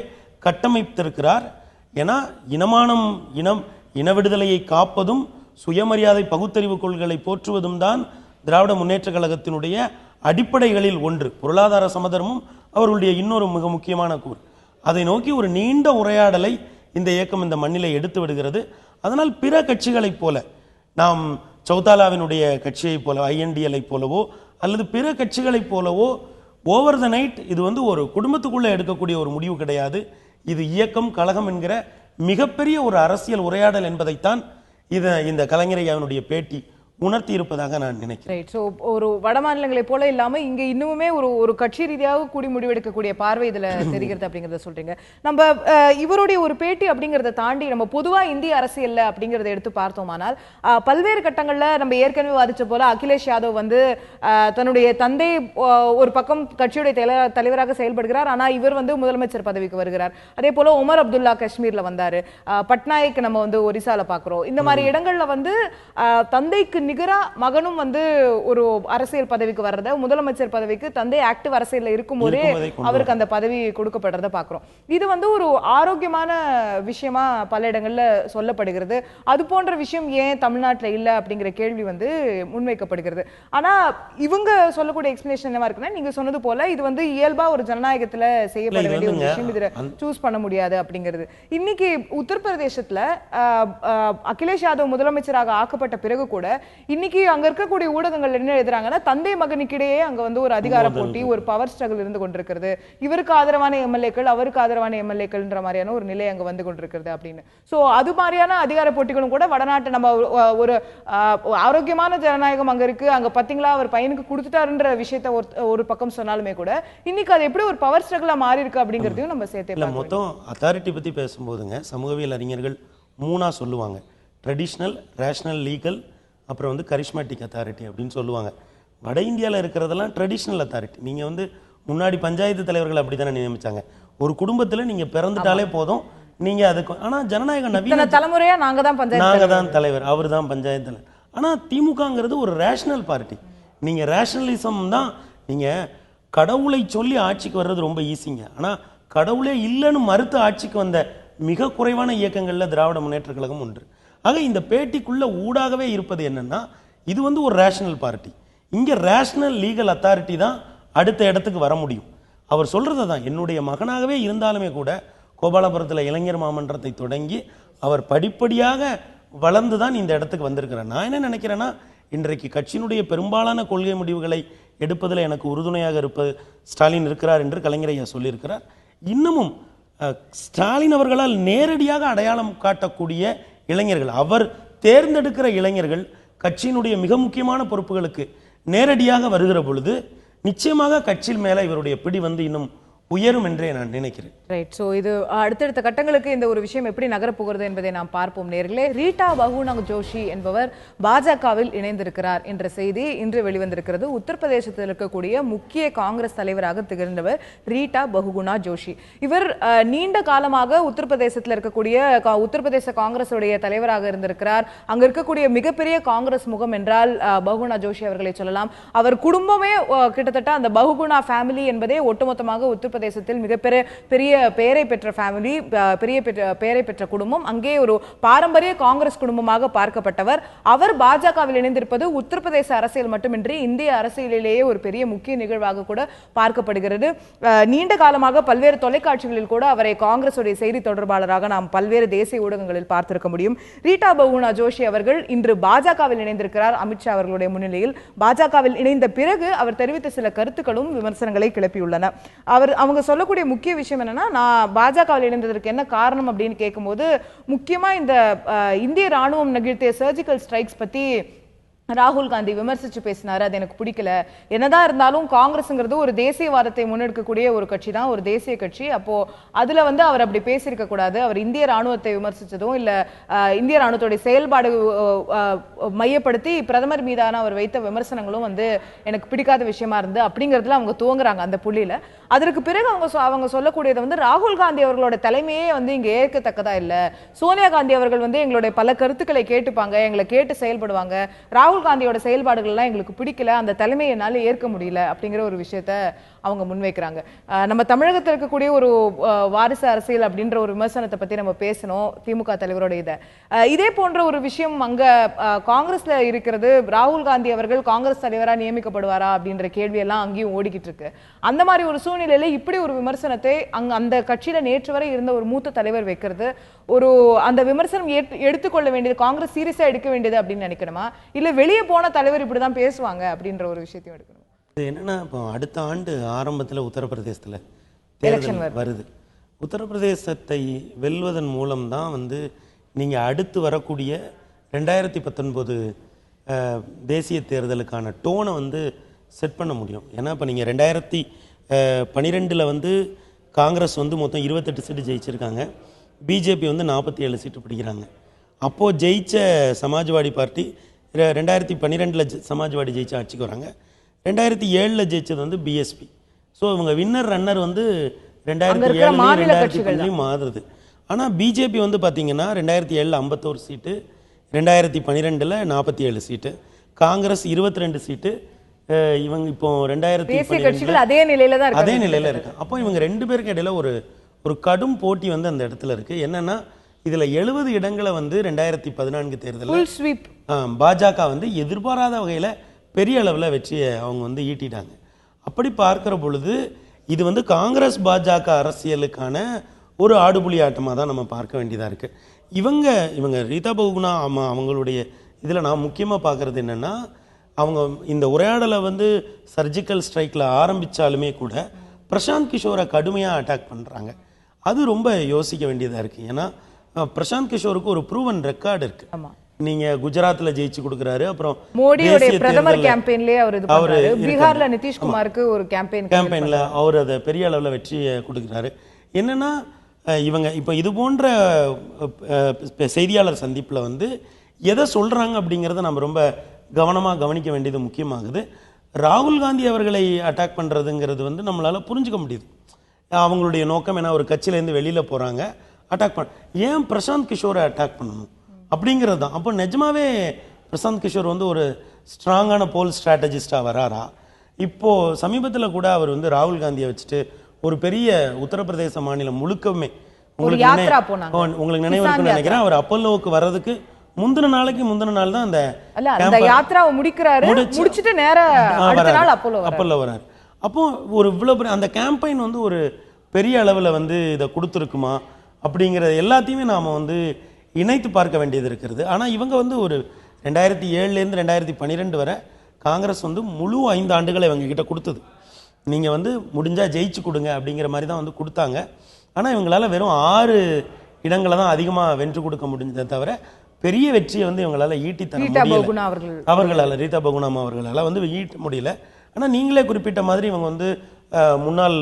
கட்டமைத்திருக்கிறார். ஏன்னா இன விடுதலையை காப்பதும் சுயமரியாதை பகுத்தறிவு கொள்கைகளை போற்றுவதும் தான் திராவிட முன்னேற்ற கழகத்தினுடைய அடிப்படைகளில் ஒன்று. பொருளாதார சமதர்மம் அவர்களுடைய இன்னொரு மிக முக்கியமான கூறு. அதை நோக்கி ஒரு நீண்ட உரையாடலை இந்த இயக்கம் இந்த மண்ணிலை எடுத்து விடுகிறது. அதனால் பிற கட்சிகளைப் போல, நாம் சௌதாலாவினுடைய கட்சியைப் போல, ஐஎன்டிஎல்ஐ போலவோ அல்லது பிற கட்சிகளைப் போலவோ ஓவர் த நைட் இது ஒரு குடும்பத்துக்குள்ளே எடுக்கக்கூடிய ஒரு முடிவு கிடையாது. இது இயக்கம் கழகம் என்கிற மிகப்பெரிய ஒரு அரசியல் உரையாடல் என்பதைத்தான் இந்த கலைஞரையாவினுடைய பேட்டி உணர்த்தி இருப்பதாக நான் நினைக்கிறேன். ஸோ ஒரு வட மாநிலங்களை போல இல்லாம இங்க இன்னுமே ஒரு கட்சி ரீதியாக கூடி முடிவெடுக்கக்கூடிய பார்வை இதுல தெரிகிறது அப்படிங்கறத சொல்றீங்க. நம்ம இவருடைய ஒரு பேட்டி அப்படிங்கறத தாண்டி நம்ம பொதுவா இந்திய அரசியல்ல அப்படிங்கறத எடுத்து பார்த்தோமானால் பல்வேறு கட்டங்கள்ல நம்ம ஏற்கனவே வாதிச்ச போல அகிலேஷ் யாதவ் வந்து தன்னுடைய தந்தை ஒரு பக்கம் கட்சியுடைய தலைவராக செயல்படுகிறார், ஆனா இவர் வந்து முதலமைச்சர் பதவிக்கு வருகிறார். அதே போல உமர் அப்துல்லா காஷ்மீர்ல வந்தாரு, பட்நாயக் நம்ம வந்து ஒரிசால பாக்குறோம். இந்த மாதிரி இடங்கள்ல வந்து தந்தைக்கு நிகரா மகனும் வந்து ஒரு அரசியல் பதவிக்கு வர்றத, முதலமைச்சர் பதவிக்கு தந்தை ஆக்டிவ் அரசியல்ல இருக்கும்போதே அவருக்கு அந்த பதவி கொடுக்கப்படுறத பாக்குறோம். இது வந்து ஒரு ஆரோக்கியமான விஷயமா பல இடங்கள்ல சொல்லப்படுகிறது. அது போன்ற விஷயம் ஏன் தமிழ்நாட்டுல இல்ல அப்படிங்கிற கேள்வி வந்து முன்வைக்கப்படுகிறது. ஆனா இவங்க சொல்லக்கூடிய எக்ஸ்பிளேஷன் என்னவா இருக்குன்னா, நீங்க சொன்னது போல இது வந்து இயல்பா ஒரு ஜனநாயகத்துல செய்யப்பட வேண்டிய ஒரு விஷயம், இதுல சூஸ் பண்ண முடியாது அப்படிங்கிறது. இன்னைக்கு உத்தரப்பிரதேசத்துல அகிலேஷ் யாதவ் முதலமைச்சராக ஆக்கப்பட்ட பிறகு கூட இன்னைக்கு அங்க இருக்கக்கூடிய ஊடகங்கள் என்ன எழுதுறாங்கன்னா, தந்தை மகனுக்கிடையே அங்க வந்து ஒரு அதிகார போட்டி, ஒரு பவர் ஸ்ட்ரகிள் இருந்து கொண்டிருக்கிறது. இவருக்கு ஆதரவான எம்எல்ஏக்கள், அவருக்கு ஆதரவான எம்எல்ஏக்கள்ன்ற மாதிரியான ஒரு நிலை அங்க வந்து கொண்டிருக்கிறது அப்படின்னு. சோ அது மாதிரியான அதிகார போட்டிகளும் கூட வடநாட்டு நம்ம ஒரு ஆரோக்கியமான ஜனநாயகம் அங்க இருக்கு, அங்க பாத்தீங்களா அவர் பையனுக்கு கொடுத்துட்டாருன்ற விஷயத்த ஒரு பக்கம் சொன்னாலுமே கூட இன்னைக்கு அது எப்படி ஒரு பவர் ஸ்ட்ரகிளா மாறி இருக்கு அப்படிங்கறதையும் நம்ம சேர்த்தே மொத்தம் அத்தாரிட்டி பத்தி பேசும்போதுங்க சமூகவியல் அறிஞர்கள் மூணா சொல்லுவாங்க: ட்ரெடிஷ்னல், ரேஷனல், லீகல், அப்புறம் வந்து கரிஷ்மேட்டிக் அத்தாரிட்டி அப்படின்னு சொல்லுவாங்க. வட இந்தியாவில் இருக்கிறதெல்லாம் ட்ரெடிஷ்னல் அத்தாரிட்டி. நீங்கள் வந்து முன்னாடி பஞ்சாயத்து தலைவர்கள் அப்படி தானே நியமிச்சாங்க. ஒரு குடும்பத்தில் நீங்கள் பிறந்துட்டாலே போதும், நீங்கள் அதுக்கு. ஆனால் ஜனநாயக நவீன தலைமுறையாக நாங்கள் தான் தலைவர், அவர் தான் பஞ்சாயத்து தலைவர். ஆனால் திமுகங்கிறது ஒரு ரேஷனல் பார்ட்டி. நீங்கள் ரேஷனலிசம் தான். நீங்கள் கடவுளை சொல்லி ஆட்சிக்கு வர்றது ரொம்ப ஈஸிங்க. ஆனால் கடவுளே இல்லைன்னு மறுத்து ஆட்சிக்கு வந்த மிக குறைவான இயக்கங்களில் திராவிட முன்னேற்ற கழகம் ஒன்று. ஆக இந்த பேட்டிக்குள்ள ஊடாகவே இருப்பது என்னன்னா, இது வந்து ஒரு ரேஷனல் பார்ட்டி. இங்க ரேஷனல் லீகல் அத்தாரிட்டி தான் அடுத்த இடத்துக்கு வர முடியும். அவர் சொல்றது தான், என்னுடைய மகனாகவே இருந்தாலுமே கூட கோபாலபுரத்தில் இளைஞர் மாமன்றத்தை தொடங்கி அவர் படிப்படியாக வளர்ந்து தான் இந்த இடத்துக்கு வந்திருக்கிறார். நான் என்ன நினைக்கிறேன்னா, இன்றைக்கு கட்சியினுடைய பெரும்பாலான கொள்கை முடிவுகளை எடுப்பதில் எனக்கு உறுதுணையாக இருப்பது ஸ்டாலின் இருக்கிறார் என்று கலைஞரையா சொல்லியிருக்கிறார். இன்னமும் ஸ்டாலின் அவர்களால் நேரடியாக அடையாளம் காட்டக்கூடிய இளைஞர்கள், அவர் தேர்ந்தெடுக்கிற இளைஞர்கள் கட்சியினுடைய மிக முக்கியமான பொறுப்புகளுக்கு நேரடியாக வருகிற பொழுது நிச்சயமாக கட்சியின் மேல இவருடைய பிடி வந்து இன்னும் உயரும் என்றே நான் நினைக்கிறேன். ரைட். ஸோ இது அடுத்தடுத்த கட்டங்களுக்கு இந்த ஒரு விஷயம் எப்படி நகரப்போகிறது என்பதை நாம் பார்ப்போம் நேர்களே. ரீட்டா பகுகுணா ஜோஷி என்பவர் பாஜகவில் இணைந்திருக்கிறார் என்ற செய்தி இன்று வெளிவந்திருக்கிறது. உத்தரப்பிரதேசத்தில் இருக்கக்கூடிய முக்கிய காங்கிரஸ் தலைவராக திகழ்ந்தவர் ரீட்டா பகுகுணா ஜோஷி. இவர் நீண்ட காலமாக உத்தரப்பிரதேசத்தில் இருக்கக்கூடிய உத்தரப்பிரதேச காங்கிரஸுடைய தலைவராக இருந்திருக்கிறார். அங்க இருக்கக்கூடிய மிகப்பெரிய காங்கிரஸ் முகம் என்றால் பகுகுணா ஜோஷி அவர்களை சொல்லலாம். அவர் குடும்பமே கிட்டத்தட்ட அந்த பகுகுணா ஃபேமிலி என்பதே ஒட்டுமொத்தமாக உத்தரப்பிரதேசத்தில் மிகப்பெரிய பெயரை பெற்ற ஃபேமிலி, பெயரை பெற்ற குடும்பம். அங்கே ஒரு பாரம்பரிய காங்கிரஸ் குடும்பமாக பார்க்கப்பட்டவர். அவர் பாஜகவில் இணைந்திருப்பது உத்தரப்பிரதேச அரசியல் மட்டுமின்றி இந்திய அரசியலிலேயே ஒரு பெரிய முக்கிய நிகழ்வாக கூட பார்க்கப்படுகிறது. நீண்ட காலமாக பல்வேறு தொலைக்காட்சிகளில் கூட அவரை காங்கிரஸ் செய்தி தொடர்பாளராக நாம் பல்வேறு தேசிய ஊடகங்களில் பார்த்திருக்க முடியும். ரீட்டா பகுகுணா ஜோஷி அவர்கள் இன்று பாஜகவில் இணைந்திருக்கிறார். அமித்ஷா அவர்களுடைய முன்னிலையில் பாஜகவில் இணைந்த பிறகு அவர் தெரிவித்த சில கருத்துக்களும் விமர்சனங்களை கிளப்பியுள்ளன. அவங்க சொல்லக்கூடிய முக்கிய விஷயம் என்னன்னா, நான் பாஜகவில் இணைந்ததற்கு என்ன காரணம் அப்படின்னு கேட்கும்போது, முக்கியமா இந்த இந்திய ராணுவம் நிகழ்த்திய சர்ஜிக்கல் ஸ்ட்ரைக்ஸ் பத்தி ராகுல் காந்தி விமர்சிச்சு பேசினாரு. அது எனக்கு பிடிக்கல. என்னதான் இருந்தாலும் காங்கிரஸ்ங்கிறது ஒரு தேசியவாதத்தை முன்னெடுக்கக்கூடிய ஒரு கட்சி தான், ஒரு தேசிய கட்சி. அப்போ அதுல வந்து அவர் அப்படி பேசியிருக்க கூடாது. அவர் இந்திய ராணுவத்தை விமர்சிச்சதும் இல்ல இந்திய ராணுவத்துடைய செயல்பாடு மையப்படுத்தி பிரதமர் மீதான அவர் வைத்த விமர்சனங்களும் வந்து எனக்கு பிடிக்காத விஷயமா இருந்து அப்படிங்கிறதுல அவங்க துவங்குறாங்க அந்த புள்ளியில. அதற்கு பிறகு அவங்க சொல்லக்கூடியது வந்து ராகுல் காந்தி அவர்களோட தலைமையே வந்து இங்க ஏற்கத்தக்கதா இல்ல. சோனியா காந்தி அவர்கள் வந்து எங்களுடைய பல கருத்துக்களை கேட்டுப்பாங்க, எங்களை கேட்டு செயல்படுவாங்க. ராகுல் காந்தியோட செயல்பாடுகள் எல்லாம் எங்களுக்கு பிடிக்கல, அந்த தலைமையை என்னால ஏற்க முடியல அப்படிங்கிற ஒரு விஷயத்த அவங்க முன்வைக்கிறாங்க. நம்ம தமிழகத்தில் இருக்கக்கூடிய ஒரு வாரிசு அரசியல் அப்படின்ற ஒரு விமர்சனத்தை பத்தி நம்ம பேசணும் திமுக தலைவரோட இதே போன்ற ஒரு விஷயம் அங்க காங்கிரஸ்ல இருக்கிறது. ராகுல் காந்தி அவர்கள் காங்கிரஸ் தலைவரா நியமிக்கப்படுவாரா அப்படின்ற கேள்வி எல்லாம் அங்கேயும் ஓடிக்கிட்டு இருக்கு. அந்த மாதிரி ஒரு சூழ்நிலையில இப்படி ஒரு விமர்சனத்தை அந்த கட்சியில நேற்று வரை இருந்த ஒரு மூத்த தலைவர் வைக்கிறது, ஒரு அந்த விமர்சனம் எடுத்துக்கொள்ள வேண்டியது காங்கிரஸ் சீரியஸா எடுக்க வேண்டியது அப்படின்னு நினைக்கணுமா, இல்ல வெளியே போன தலைவர் இப்படிதான் பேசுவாங்க அப்படின்ற ஒரு விஷயத்தையும் எடுக்கணும்? இது என்னன்னா, இப்போ அடுத்த ஆண்டு ஆரம்பத்தில் உத்தரப்பிரதேசத்தில் தேர்தல் வருது. உத்தரப்பிரதேசத்தை வெல்வதன் மூலம்தான் வந்து நீங்கள் அடுத்து வரக்கூடிய 2019 தேசிய தேர்தலுக்கான டோனை வந்து செட் பண்ண முடியும். ஏன்னா இப்போ நீங்கள் 2012 வந்து காங்கிரஸ் வந்து மொத்தம் 28 சீட்டு ஜெயிச்சிருக்காங்க, பிஜேபி வந்து 47 சீட்டு பிடிக்கிறாங்க. அப்போது ஜெயிச்ச சமாஜ்வாடி பார்ட்டி 2012 சமாஜ்வாடி ஜெயிச்ச ஆட்சிக்கு வராங்க. 2007 ஜெயிச்சது வந்து பிஎஸ்பி. ஸோ இவங்க வின்னர் ரன்னர் வந்து 2007 மாறுது. ஆனால் பிஜேபி வந்து பார்த்தீங்கன்னா 2007 51 சீட்டு, 2012 47 சீட்டு, காங்கிரஸ் 22 சீட்டு, இவங்க இப்போ 2012 அதே நிலையில தான் அதே நிலையில இருக்கு. அப்போ இவங்க ரெண்டு பேருக்கு இடையில ஒரு கடும் போட்டி வந்து அந்த இடத்துல இருக்கு. என்னன்னா இதுல 70 இடங்களை வந்து 2014 தேர்தலில் பாஜக வந்து எதிர்பாராத வகையில பெரிய அளவில் வெற்றியை அவங்க வந்து ஈட்டிட்டாங்க. அப்படி பார்க்கிற பொழுது இது வந்து காங்கிரஸ் பாஜக அரசியலுக்கான ஒரு ஆடுபுலி ஆட்டமாக தான் நம்ம பார்க்க வேண்டியதாக இருக்குது. இவங்க ரீதா பகுகுணா அவங்களுடைய இதில் நான் முக்கியமாக பார்க்குறது என்னென்னா, அவங்க இந்த உரையாடலை வந்து சர்ஜிக்கல் ஸ்ட்ரைக்கில் ஆரம்பித்தாலுமே கூட பிரசாந்த் கிஷோரை கடுமையாக அட்டாக் பண்ணுறாங்க. அது ரொம்ப யோசிக்க வேண்டியதாக இருக்குது. ஏன்னா பிரசாந்த் கிஷோருக்கு ஒரு ப்ரூவன் ரெக்கார்டு இருக்குது. நீங்க குஜராத்ல ஜெயிச்சு கொடுக்கறாரு, அப்புறம் மோடியோட பிரதமர் கேம்பெயின்லயே அவர் இது பண்றாரு, பீகார்ல நிதிஷ்குமாருக்கு ஒரு கேம்பெயின்ல அவர் அதை பெரிய அளவுல வெற்றியை கொடுக்கிறாரு. என்னன்னா இவங்க இப்போ இது போன்ற செய்தியாளர் சந்திப்புல வந்து எதை சொல்றாங்க அப்படிங்கிறத நம்ம ரொம்ப கவனமாக கவனிக்க வேண்டியது முக்கியமாகுது. ராகுல் காந்தி அவர்களை அட்டாக் பண்றதுங்கிறது வந்து நம்மளால புரிஞ்சுக்க முடியுது. அவங்களுடைய நோக்கம் என்ன, ஒரு கட்சியிலேருந்து வெளியில போறாங்க, அட்டாக் பண்ண, ஏன் பிரசாந்த் கிஷோரை அட்டாக் பண்ணணும் அப்படிங்கிறது தான். அப்போ நிஜமாவே பிரசாந்த் கிஷோர் வந்து ஒரு ஸ்ட்ராங்கான போல் ஸ்ட்ராட்டஜிஸ்டாக வராரா? இப்போ சமீபத்தில் கூட அவர் வந்து ராகுல் காந்தியை வச்சுட்டு ஒரு பெரிய உத்தரப்பிரதேச மாநிலம் முழுக்கமே உங்களுக்கு நினைவு இருக்குன்னு நினைக்கிறேன், அவர் அப்பல்லோவுக்கு வர்றதுக்கு முந்தின நாள் தான் அந்த யாத்ராவை முடிக்கிறாரு, முடிச்சிட்டு நேரா அடுத்த நாள் அப்பல்லோ வராரு. அப்போ ஒரு இவ்வளவு அந்த கேம்பெயின் வந்து ஒரு பெரிய அளவில் வந்து இதை கொடுத்துருக்குமா அப்படிங்கிற எல்லாத்தையுமே நாம் வந்து இணைத்து பார்க்க வேண்டியது இருக்கிறது. ஆனால் இவங்க வந்து ஒரு 2007 2012 வரை காங்கிரஸ் வந்து முழு 5 ஆண்டுகளை இவங்க கிட்ட கொடுத்தது. நீங்கள் வந்து முடிஞ்சால் ஜெயிச்சு கொடுங்க அப்படிங்கிற மாதிரி தான் வந்து கொடுத்தாங்க. ஆனால் இவங்களால வெறும் 6 இடங்களை தான் அதிகமாக வென்று கொடுக்க முடிஞ்சதை தவிர பெரிய வெற்றியை வந்து இவங்களால ஈட்டி தர முடியல. அவர்களால் ரீதா பகுகுணாம் அவர்களால் வந்து ஈட்ட முடியல. ஆனால் நீங்களே குறிப்பிட்ட மாதிரி இவங்க வந்து முன்னாள்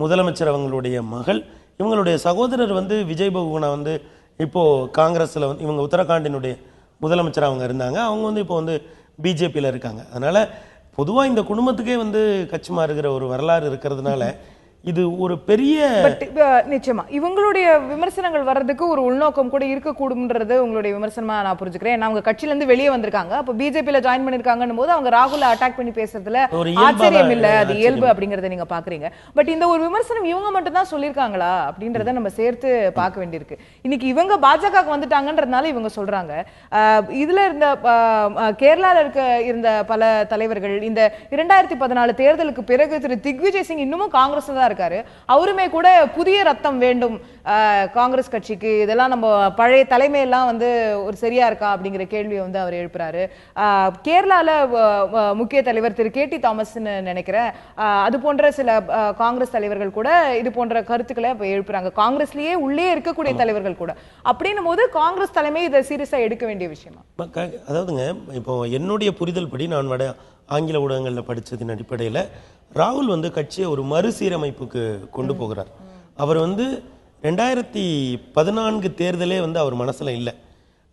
முதலமைச்சர் அவங்களுடைய மகள், இவங்களுடைய சகோதரர் வந்து விஜய் பகுகுணா வந்து இப்போ காங்கிரஸ்ல வந்து இவங்க உத்தரகாண்டினுடைய முதலமைச்சர் அவங்க இருந்தாங்க, அவங்க வந்து இப்போ வந்து பிஜேபியில் இருக்காங்க. அதனால பொதுவாக இந்த குடும்பத்துக்கே வந்து கட்சி மாறுகிற ஒரு வரலாறு இருக்கிறதுனால இது ஒரு பெரிய நிச்சயமா இவங்களுடைய விமர்சனங்கள் வர்றதுக்கு ஒரு உள்நோக்கம் கூட இருக்கக்கூடும்ன்றது உங்களுடைய விமர்சனமா நான் புரிஞ்சுக்கிறேன். அவங்க கட்சியில இருந்து வெளியே வந்திருக்காங்க, அப்ப பிஜேபியில ஜாயின் பண்ணிருக்காங்கன்னும் போது அவங்க ராகுல அட்டாக் பண்ணி பேசுறதுல ஆச்சரியம் இல்ல, அது இயல்பு அப்படிங்கறத நீங்க பாக்குறீங்க. பட் இந்த ஒரு விமர்சனம் இவங்க மட்டும் தான் சொல்லியிருக்காங்களா அப்படின்றத நம்ம சேர்த்து பார்க்க வேண்டியிருக்கு. இன்னைக்கு இவங்க பாஜகவுக்கு வந்துட்டாங்கன்றதுனால இவங்க சொல்றாங்க. இதுல இருந்த கேரளால இருந்த பல தலைவர்கள் இந்த 2014 தேர்தலுக்கு பிறகு திரு திக்விஜய் சிங் இன்னமும் காங்கிரஸ் தான் இருக்காரு, அவருமே கூட புதிய ரத்தம் வேண்டும் காங்கிரஸ் கட்சிக்கு, இதெல்லாம் நம்ம பழைய தலைமையெல்லாம் வந்து ஒரு சரியா இருக்கா அப்படிங்கிற கேள்வியை வந்து அவர் எழுப்புறாரு. கேரளால முக்கிய தலைவர் திரு KT தாமஸ் நினைக்கிறேன், அது போன்ற சில காங்கிரஸ் தலைவர்கள் கூட இது போன்ற கருத்துக்களை எழுப்புறாங்க, காங்கிரஸ்லயே உள்ளே இருக்கக்கூடிய தலைவர்கள் கூட. அப்படின்னும் போது காங்கிரஸ் தலைமை இதை சீரியஸா எடுக்க வேண்டிய விஷயமா? அதாவதுங்க, இப்போ என்னுடைய புரிதல் படி நான் ஆங்கில ஊடகங்களில் படித்ததின் அடிப்படையில் ராகுல் வந்து கட்சியை ஒரு மறுசீரமைப்புக்கு கொண்டு போகிறார். அவர் வந்து 2014 தேர்தலே வந்து அவர் மனசுல இல்லை.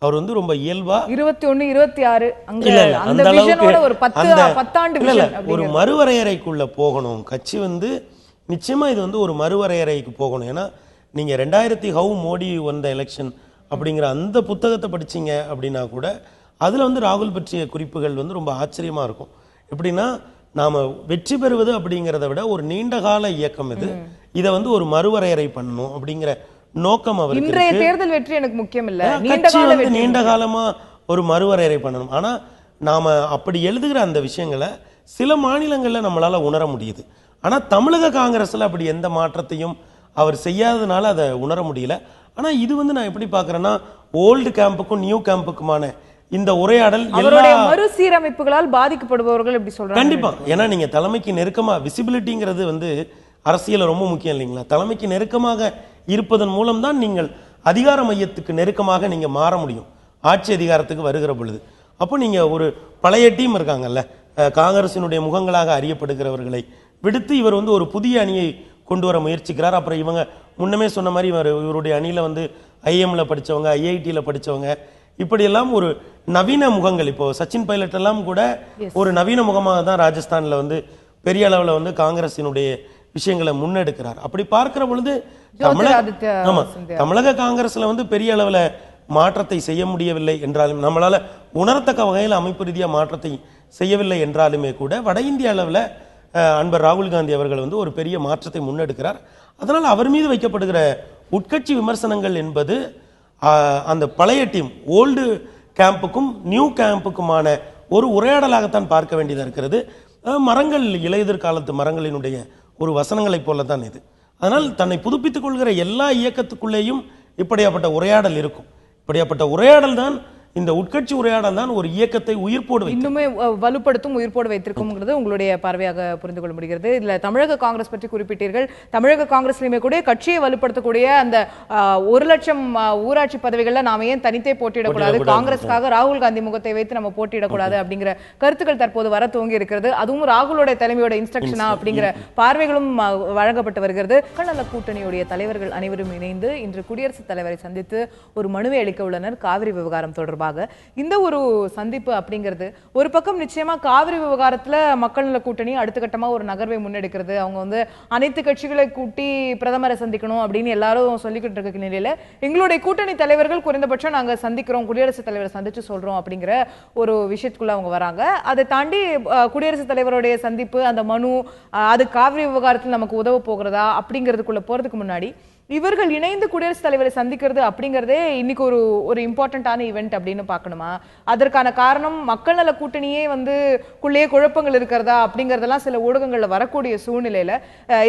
அவர் வந்து ரொம்ப இயல்பா 21 26 ஒரு மறுவரையறைக்குள்ள போகணும். கட்சி வந்து நிச்சயமா இது வந்து ஒரு மறுவரையறைக்கு போகணும். ஏன்னா நீங்க 2000 how Modi won the election அப்படிங்கிற அந்த புத்தகத்தை படிச்சீங்க அப்படின்னா கூட அதுல வந்து ராகுல் பற்றிய குறிப்புகள் வந்து ரொம்ப ஆச்சரியமா இருக்கும். எப்படின்னா, நாம வெற்றி பெறுவது அப்படிங்கிறத விட ஒரு நீண்ட கால இயக்கம் இது, இதை வந்து ஒரு மறுவரையறை பண்ணணும் அப்படிங்கிற நோக்கம் அவருக்கு. இன்றைய தேர்தல் வெற்றி எனக்கு முக்கியம் இல்ல, நீண்ட காலமா ஒரு மறுவரையறை பண்ணணும். ஆனா நாம அப்படி எழுதுகிற அந்த விஷயங்களை சில மாநிலங்கள்ல நம்மளால உணர முடியுது. ஆனா தமிழக காங்கிரஸ்ல அப்படி எந்த மாற்றத்தையும் அவர் செய்யாததுனால அதை உணர முடியல. ஆனா இது வந்து நான் எப்படி பாக்குறேன்னா, ஓல்டு கேம்புக்கும் நியூ கேம்புக்குமான இந்த உரையாடல் மறுசீரமைப்புகளால் பாதிக்கப்படுபவர்கள் எப்படி சொல்றாங்க? கண்டிப்பா. ஏன்னா நீங்க தலைமைக்கு நெருக்கமா விசிபிலிட்டிங்கிறது வந்து அரசியல ரொம்ப முக்கியம் இல்லைங்களா? தலைமைக்கு நெருக்கமாக இருப்பதன் மூலம்தான் நீங்கள் அதிகார மையத்துக்கு நெருக்கமாக நீங்கள் மாற முடியும் ஆட்சி அதிகாரத்துக்கு வருகிற பொழுது. அப்போ நீங்கள் ஒரு பழைய டீம் இருக்காங்கல்ல, காங்கிரசினுடைய முகங்களாக அறியப்படுகிறவர்களை விடுத்து இவர் வந்து ஒரு புதிய அணியை கொண்டு வர முயற்சிக்கிறார். அப்புறம் இவங்க முன்னமே சொன்ன மாதிரி இவருடைய அணியில் வந்து ஐஎம்ல படித்தவங்க, ஐஐடியில் படித்தவங்க, இப்படியெல்லாம் ஒரு நவீன முகங்கள். இப்போ சச்சின் பைலட் எல்லாம் கூட ஒரு நவீன முகமாக தான் ராஜஸ்தானில் வந்து பெரிய அளவில் வந்து காங்கிரசினுடைய விஷயங்களை முன்னெடுக்கிறார். அப்படி பார்க்கிற பொழுது தமிழக காங்கிரஸ்ல வந்து பெரிய அளவில் மாற்றத்தை செய்ய முடியவில்லை என்றாலும், நம்மளால உணரத்தக்க வகையில் அமைப்பு ரீதியாக மாற்றத்தை செய்யவில்லை என்றாலுமே கூட வட இந்திய அளவில் அன்பர் ராகுல் காந்தி அவர்கள் வந்து ஒரு பெரிய மாற்றத்தை முன்னெடுக்கிறார். அதனால் அவர் மீது வைக்கப்படுகிற உட்கட்சி விமர்சனங்கள் என்பது அந்த பழைய டீம் ஓல்டு கேம்புக்கும் நியூ கேம்புக்குமான ஒரு உரையாடலாகத்தான் பார்க்க வேண்டியதாக இருக்கிறது. மரங்கள் இலையுதிர் காலத்து மரங்களினுடைய ஒரு வசனங்களைப் போல தான் இது. அதனால் தன்னை புதுப்பித்துக் கொள்கிற எல்லா இயக்கத்துக்குள்ளேயும் இப்படியாப்பட்ட உரையாடல் இருக்கும். இப்படியாப்பட்ட உரையாடல் தான், இந்த உட்கட்சி உரையாடல் தான் ஒரு இயக்கத்தை உயிர்ப்போடு இன்னுமே வலுப்படுத்தும், உயிர்ப்போடு வைத்திருக்கும்ங்கிறது உங்களுடைய பார்வையாக புரிந்து கொள்ள முடிகிறது. இதுல தமிழக காங்கிரஸ் பற்றி குறிப்பிட்டீர்கள். தமிழக காங்கிரஸ்லயுமே கூட கட்சியை வலுப்படுத்தக்கூடிய அந்த 1,00,000 ஊராட்சி பதவிகள்ல நாம ஏன் தனித்தே போட்டியிடக்கூடாது, காங்கிரஸ்க்காக ராகுல் காந்தி முகத்தை வைத்து நம்ம போட்டியிடக்கூடாது அப்படிங்கிற கருத்துக்கள் தற்போது வர துவங்கி இருக்கிறது. அதுவும் ராகுலோட தலைமையோட இன்ஸ்ட்ரக்ஷனா அப்படிங்கிற பார்வைகளும் வழங்கப்பட்டு வருகிறது. மக்கள் நல கூட்டணியுடைய தலைவர்கள் அனைவரும் இணைந்து இன்று குடியரசுத் தலைவரை சந்தித்து ஒரு மனுவை அளிக்க உள்ளனர் காவிரி விவகாரம் தொடர்பாக. இந்த ஒரு சந்திப்பு அப்படிங்கிறது ஒரு பக்கம் நிச்சயமா காவிரி விவகாரத்துல மக்கள் நல கூட்டணி அடுத்த கட்டமா ஒரு நகர்வை முன்னெடுக்கிறது. அவங்க வந்து அனைத்து கட்சிகளை கூட்டி பிரதமரை சந்திக்கணும் அப்படின்னு எல்லாரும் சொல்லிக்கிட்டு இருக்க நிலையில எங்களுடைய கூட்டணி தலைவர்கள் குறைந்தபட்சம் நாங்க சந்திக்கிறோம், குடியரசுத் தலைவரை சந்திச்சு சொல்றோம் அப்படிங்கிற ஒரு விஷயத்துக்குள்ள அவங்க வராங்க. அதை தாண்டி குடியரசுத் தலைவருடைய சந்திப்பு, அந்த மனு, அது காவிரி விவகாரத்தில் நமக்கு உதவ போகிறதா அப்படிங்கிறதுக்குள்ள போறதுக்கு முன்னாடி இவர்கள் இணைந்து குடியரசுத் தலைவரை சந்திக்கிறது அப்படிங்கிறதே இன்னைக்கு ஒரு இம்பார்ட்டன்டான ஈவெண்ட் அப்படின்னு பார்க்கணுமா? அதற்கான காரணம் மக்கள் நல கூட்டணியே வந்து குள்ளேயே குழப்பங்கள் இருக்கிறதா அப்படிங்கிறதெல்லாம் சில ஊடகங்கள்ல வரக்கூடிய சூழ்நிலையில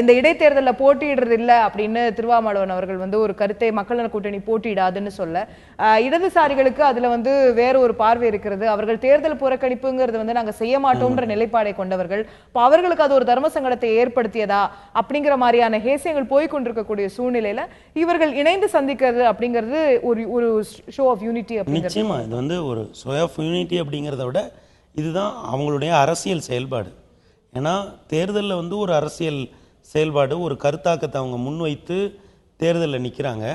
இந்த இடைத்தேர்தலில் போட்டியிடுறது இல்லை அப்படின்னு திருவாமாவளவன் அவர்கள் வந்து ஒரு கருத்தை மக்கள் நல கூட்டணி போட்டியிடாதுன்னு சொல்ல, இடதுசாரிகளுக்கு அதுல வந்து வேற ஒரு பார்வை இருக்கிறது. அவர்கள் தேர்தல் புறக்கணிப்புங்கிறது வந்து நாங்க செய்ய மாட்டோம்ன்ற நிலைப்பாடை கொண்டவர்கள். அவர்களுக்கு அது ஒரு தர்ம சங்கடத்தை ஏற்படுத்தியதா அப்படிங்கிற மாதிரியான ஹேசியங்கள் போய்கொண்டிருக்கக்கூடிய சூழ்நிலை இவர்கள் இணைந்து சந்திக்கிறது அப்படிங்கிறது ஒரு ஷோ ஆஃப் யூனிட்டி. நிச்சயமா இது வந்து ஒரு ஷோ ஆஃப் யூனிட்டி அப்படிங்கிறத விட இதுதான் அவங்களுடைய அரசியல் செயல்பாடு. ஏன்னா தேர்தலில் வந்து ஒரு அரசியல் செயல்பாடு, ஒரு கருத்தாக்கத்தை அவங்க முன்வைத்து தேர்தலில் நிற்கிறாங்க.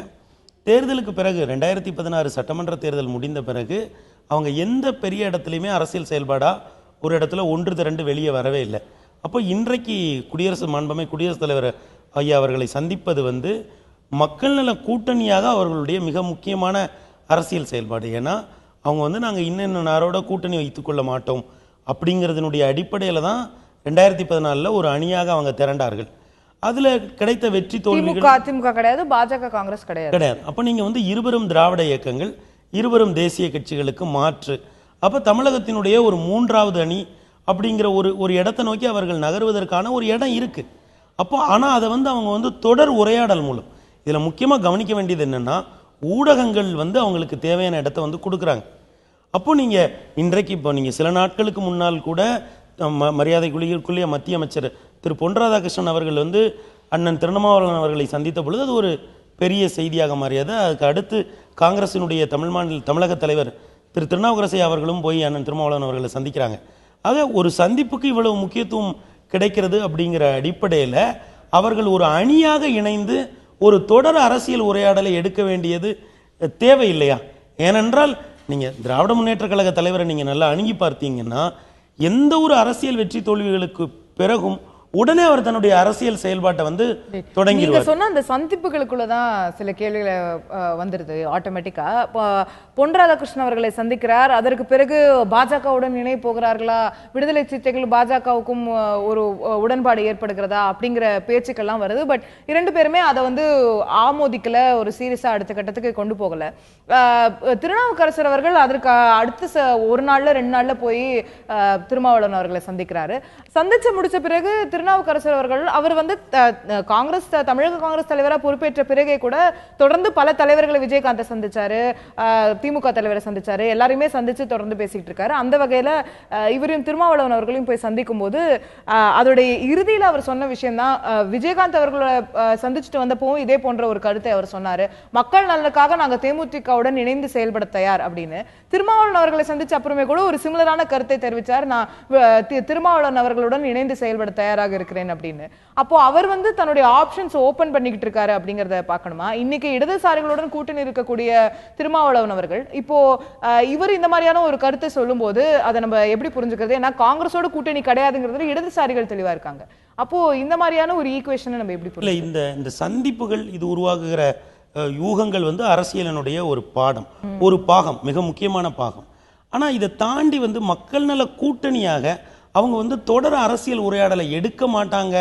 தேர்தலுக்கு பிறகு 2016 சட்டமன்ற தேர்தல் முடிந்த பிறகு அவங்க எந்த பெரிய இடத்துலையுமே அரசியல் செயல்பாடாக ஒரு இடத்துல ஒன்று திரண்டு வெளியே வரவே இல்லை. அப்போ இன்றைக்கு மாண்புமிகு குடியரசுத் தலைவர் ஐயா அவர்களை சந்திப்பது வந்து மக்கள் நல கூட்டணியாக அவர்களுடைய மிக முக்கியமான அரசியல் செயல்பாடு. ஏன்னா அவங்க வந்து நாங்கள் இன்னும் நாரோட கூட்டணி வைத்துக்கொள்ள மாட்டோம் அப்படிங்கிறதுனுடைய அடிப்படையில் தான் 2014 ஒரு அணியாக அவங்க திரண்டார்கள். அதுல கிடைத்த வெற்றி தோல்விகள் அதிமுக கிடையாது, பாஜக காங்கிரஸ் கிடையாது. அப்போ நீங்கள் வந்து இருவரும் திராவிட இயக்கங்கள், இருவரும் தேசிய கட்சிகளுக்கு மாற்று. அப்போ தமிழகத்தினுடைய ஒரு 3வது அணி அப்படிங்கிற ஒரு இடத்தை நோக்கி அவர்கள் நகர்வதற்கான ஒரு இடம் இருக்கு. அப்போ ஆனால் அதை வந்து அவங்க வந்து தொடர் உரையாடல் மூலம், இதில் முக்கியமாக கவனிக்க வேண்டியது என்னென்னா ஊடகங்கள் வந்து அவங்களுக்கு தேவையான இடத்த வந்து கொடுக்குறாங்க. அப்போ நீங்கள் இன்றைக்கு இப்போ நீங்கள் சில நாட்களுக்கு முன்னால் கூட மரியாதைக்குரிய மத்திய அமைச்சர் திரு பொன் ராதாகிருஷ்ணன் அவர்கள் வந்து அண்ணன் திருமாவளவன் அவர்களை சந்தித்த பொழுது அது ஒரு பெரிய செய்தியாக மாறியது. அதுக்கு அடுத்து காங்கிரசினுடைய தமிழக தலைவர் திரு திருநாவுக்கரசு அவர்களும் போய் அண்ணன் திருமாவளவன் அவர்களை சந்திக்கிறாங்க. ஆக ஒரு சந்திப்புக்கு இவ்வளவு முக்கியத்துவம் கிடைக்கிறது அப்படிங்கிற அடிப்படையில் அவர்கள் ஒரு அணியாக இணைந்து ஒரு தொடர் அரசியல் உரையாடலை எடுக்க வேண்டியது தேவையில்லையா? ஏனென்றால் நீங்கள் திராவிட முன்னேற்ற கழக தலைவரை நீங்கள் நல்லா அணுகி பார்த்தீங்கன்னா எந்த ஒரு அரசியல் வெற்றி தோல்விகளுக்கு பிறகும் உடனே அவர் தன்னுடைய அரசியல் செயல்பாட்டை வந்து தொடங்கிடுவார். சொன்ன அந்த சந்திப்புகளுக்குள்ளதான் சில கேள்விகளை வந்துருது ஆட்டோமேட்டிக்கா. பொன் ராதாகிருஷ்ணன் அவர்களை சந்திக்கிறார், அதற்கு பிறகு பாஜகவுடன் இணை போகிறார்களா, விடுதலை சிறுத்தைகள் பாஜகவுக்கும் ஒரு உடன்பாடு ஏற்படுகிறதா அப்படிங்கிற பேச்சுக்கள்லாம் வருது. பட் 2 பேருமே அதை வந்து ஆமோதிக்கல, ஒரு சீரியஸா அடுத்த கட்டத்துக்கு கொண்டு போகல. திருநாவுக்கரசர் அவர்கள் அதற்கு அடுத்த ஒரு நாள்ல 2 நாள்ல போய் திருமாவளவன் அவர்களை சந்திக்கிறாரு. சந்திச்சு முடிச்ச பிறகு திருநாவுக்கரசர் அவர்கள் அவர் வந்து காங்கிரஸ் தமிழக காங்கிரஸ் தலைவரா பொறுப்பேற்ற பிறகே கூட தொடர்ந்து பல தலைவர்களை விஜயகாந்தை சந்திச்சாரு, திமுக தலைவரை சந்திச்சாரு, எல்லாரையுமே சந்திச்சு தொடர்ந்து பேசிட்டு இருக்காரு. அந்த வகையில இவரையும் திருமாவளவன் அவர்களையும் போய் சந்திக்கும் போது அதோடைய இறுதியில் அவர் சொன்ன விஷயம் தான், விஜயகாந்த் அவர்களை சந்திச்சுட்டு வந்தப்பவும் இதே போன்ற ஒரு கருத்தை அவர் சொன்னாரு. மக்கள் நலனுக்காக நாங்க தேமுதிகவுடன் இணைந்து செயல்பட தயார் அப்படின்னு. திருமாவளவன் அவர்களை சந்திச்ச அப்புறமே கூட ஒரு சிமிலரான கருத்தை தெரிவிச்சார், நான் திருமாவளவன் அவர்களுடன் இணைந்து செயல்பட தயாராக இருக்கிறேன் அப்படின்னு. அப்போ அவர் வந்து தன்னுடைய ஆப்ஷன்ஸ் ஓபன் பண்ணிக்கிட்டு இருக்காரு அப்படிங்கறத பார்க்கணுமா? இன்னைக்கு இடதுசாரிகளுடன் கூட்டணி இருக்கக்கூடிய திருமாவளவன் அவர்கள் இப்போ இவர் இந்த மாதிரியான ஒரு கருத்தை சொல்லும் போது அதை நம்ம எப்படி புரிஞ்சுக்கிறது? ஏன்னா காங்கிரஸோட கூட்டணி கிடையாதுங்கிறதுல இடதுசாரிகள் தெளிவா இருக்காங்க. அப்போ இந்த மாதிரியான ஒரு ஈக்குவேஷனை நம்ம எப்படி புரிஞ்சுக்கிறது? இந்த சந்திப்புகள் இது உருவாகுகிற யூகங்கள் வந்து அரசியலினுடைய ஒரு பாடம், ஒரு பாகம், மிக முக்கியமான பாகம். ஆனா இதை தாண்டி வந்து மக்கள் நல கூட்டணியாக அவங்க வந்து தொடர் அரசியல் உரையாடலை எடுக்க மாட்டாங்க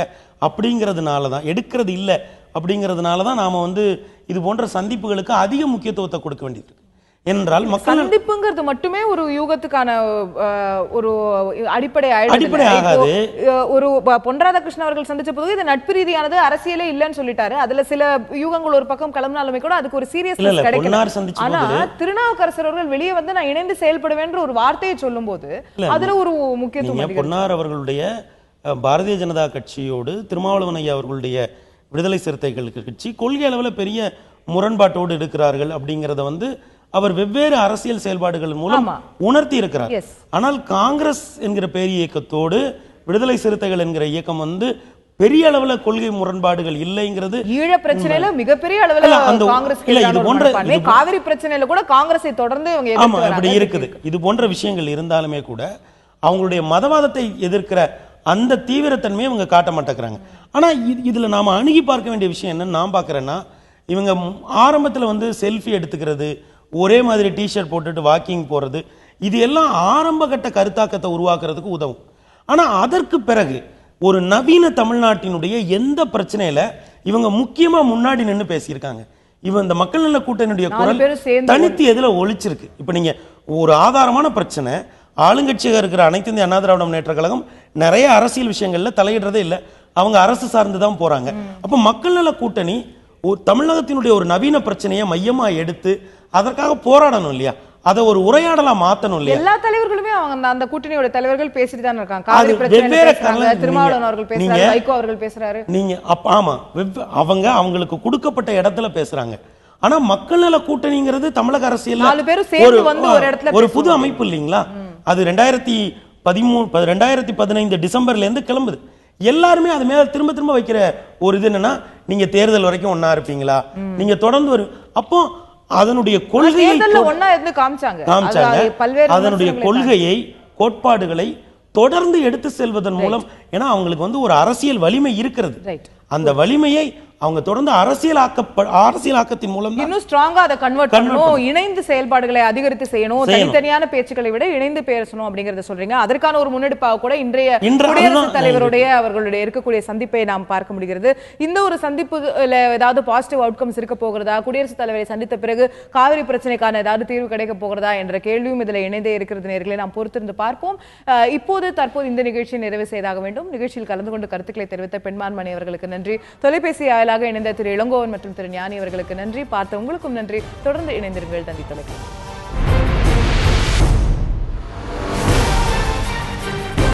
அப்படிங்கிறதுனால தான், எடுக்கிறது இல்லை அப்படிங்கிறதுனால தான் நாம வந்து இது போன்ற சந்திப்புகளுக்கு அதிக முக்கியத்துவத்தை கொடுக்க வேண்டியது என்றால் மக்கள் சந்திப்புங்கிறது மட்டுமே ஒரு யூகத்துக்கான ஒரு அடிப்படை ஆகாது. ஒரு பொன் ராதாகிருஷ்ணன் அவர்கள் சந்திச்ச போது இது நட்பு ரீதியானது, அரசியலே இல்லைன்னு சொல்லிட்டாரு. அதுல சில யூகங்கள் ஒரு பக்கம் கிளம்பினாலுமே கூட அதுக்கு ஒரு சீரியஸ்னஸ் கிடைக்கல. ஆனா திருநாவுக்கரசர் அவர்கள் வெளியே வந்து நான் இணைந்து செயல்படுவேன்ற ஒரு வார்த்தையை சொல்லும் போது அதுல ஒரு முக்கியத்துவம். பொன்னார் அவர்களுடைய பாரதிய ஜனதா கட்சியோடு திருமாவளவன் ஐயா அவர்களுடைய விடுதலை சிறுத்தைகள் கட்சி கொள்கை அளவில் பெரிய முரண்பாட்டோடு இருக்கிறார்கள் அப்படிங்கிறத வந்து அவர் வெவ்வேறு அரசியல் செயல்பாடுகள் மூலம் உணர்த்தி இருக்கிறார். ஆனால் காங்கிரஸ் என்கிற பேர் இயக்கத்தோடு விடுதலை சிறுத்தைகள் என்கிற இயக்கம் வந்து பெரிய அளவுல கொள்கை முரண்பாடுகள் இல்லைங்கிறது. ஈழ பிரச்சனையில மிகப்பெரிய அளவுல காங்கிரஸ் இது போன்ற காவிரி பிரச்சனையில கூட காங்கிரஸை தொடர்ந்து இப்படி இருக்குது. இது போன்ற விஷயங்கள் இருந்தாலுமே கூட அவங்களுடைய மதவாதத்தை எதிர்க்கிற அந்த தீவிரத்தன்மையை இவங்க காட்ட மாட்டேங்கிறாங்க. ஆனா இதுல நாம அணுகி பார்க்க வேண்டிய விஷயம் என்னன்னு நான் பார்க்கறேன்னா, இவங்க ஆரம்பத்துல வந்து செல்ஃபி எடுத்துக்கிறது, ஒரே மாதிரி டிஷர்ட் போட்டுட்டு வாக்கிங் போறது, இது எல்லாம் ஆரம்ப கட்ட கருத்தாக்கத்தை உருவாக்குறதுக்கு உதவும். ஆனா அதற்கு பிறகு ஒரு நவீன தமிழ்நாட்டினுடைய எந்த பிரச்சனையில இவங்க முக்கியமா முன்னாடி நின்று பேசியிருக்காங்க. இவன் இந்த மக்கள் நல கூட்டணியுடைய குரல் தனித்து எதுல ஒழிச்சிருக்கு. இப்ப நீங்க ஒரு ஆதாரமான பிரச்சனை, ஆளுங்கட்சியாக இருக்கிற அனைத்து இந்திய அண்ணா திராவிட முன்னேற்ற கழகம் நிறைய அரசியல் விஷயங்கள்ல தலையிடுறதே இல்லை, அவங்க அரசு சார்ந்துதான் போறாங்க. அப்ப மக்கள் நல கூட்டணி தமிழகத்தினுடைய ஒரு நவீன பிரச்சனையை மையமா எடுத்து அதற்காக போராடணும் இல்லையா, அதை ஒரு உரையாடலா மாத்தணும் இல்லையா? எல்லா தலைவர்களுமே அவங்க அந்த கூட்டணியோட தலைவர்கள் பேசிட்டு தான் இருக்காங்க. காவிரி பிரச்சனை திருமாவளவன் அவர்கள் பேசுறாங்க, வைகோ அவர்கள் பேசுறாரு. நீங்க ஆமா அவங்க அவங்களுக்கு கொடுக்கப்பட்ட இடத்துல பேசுறாங்க. ஆனா மக்கள் நல கூட்டணிங்கிறது தமிழக அரசியல் ஒரு புது அமைப்பு இல்லைங்களா? அது 2015 டிசம்பர்ல இருந்து கிளம்புது. எல்லாருமே அது மேல திரும்ப திரும்ப வைக்கிற ஒரு இது என்னன்னா, நீங்க தேர்தல் வரைக்கும் ஒன்னா இருப்பீங்களா, நீங்க தொடர்ந்து வரும். அப்போ அதனுடைய கொள்கையை அதனுடைய கொள்கையை கோட்பாடுகளை தொடர்ந்து எடுத்து செல்வதன் மூலம், ஏன்னா அவங்களுக்கு வந்து ஒரு அரசியல் வலிமை இருக்கிறது, அந்த வலிமையை அவங்க தொடர்ந்து அரசியலாக்கத்தின் மூலம் இன்னும் ஸ்ட்ராங்கா அதை கன்வெர்ட் பண்ணணும், இணைந்து செயல்பாடுகளை அதிகரித்து செய்யணும், தனித்தனியான பேச்சுக்களை விட இணைந்து பேசணும் அப்படிங்கறத சொல்றீங்க. அதற்கான ஒரு முன்னெடுப்பாக கூட இன்றைய குடியரசுத் தலைவருடைய அவர்களுடைய இருக்கக்கூடிய சந்திப்பை நாம் பார்க்க முடிகிறது. இந்த ஒரு சந்திப்புல ஏதாவது பாசிட்டிவ் அவுட்கம்ஸ் இருக்க போகிறதா, குடியரசுத் தலைவரை சந்தித்த பிறகு காவிரி பிரச்சனைக்கான ஏதாவது தீர்வு கிடைக்க போகிறதா என்ற கேள்வியும் இதுல இணைந்தே இருக்கிறது. நேர்களை நாம் பொறுத்திருந்து பார்ப்போம். தற்போது இந்த நிகழ்ச்சியை நிறைவு செய்தாக வேண்டும். நிகழ்ச்சியில் கலந்து கொண்டு கருத்துக்களை தெரிவித்த பெண்மான்மணி அவர்களுக்கு நன்றி. தொலைபேசி இணைந்த திரு இளங்கோவன் மற்றும் திரு ஞானி அவர்களுக்கு நன்றி. பார்த்த உங்களுக்கும் நன்றி. தொடர்ந்து இணைந்திருங்கள் தந்தி தொலைக்காட்சி.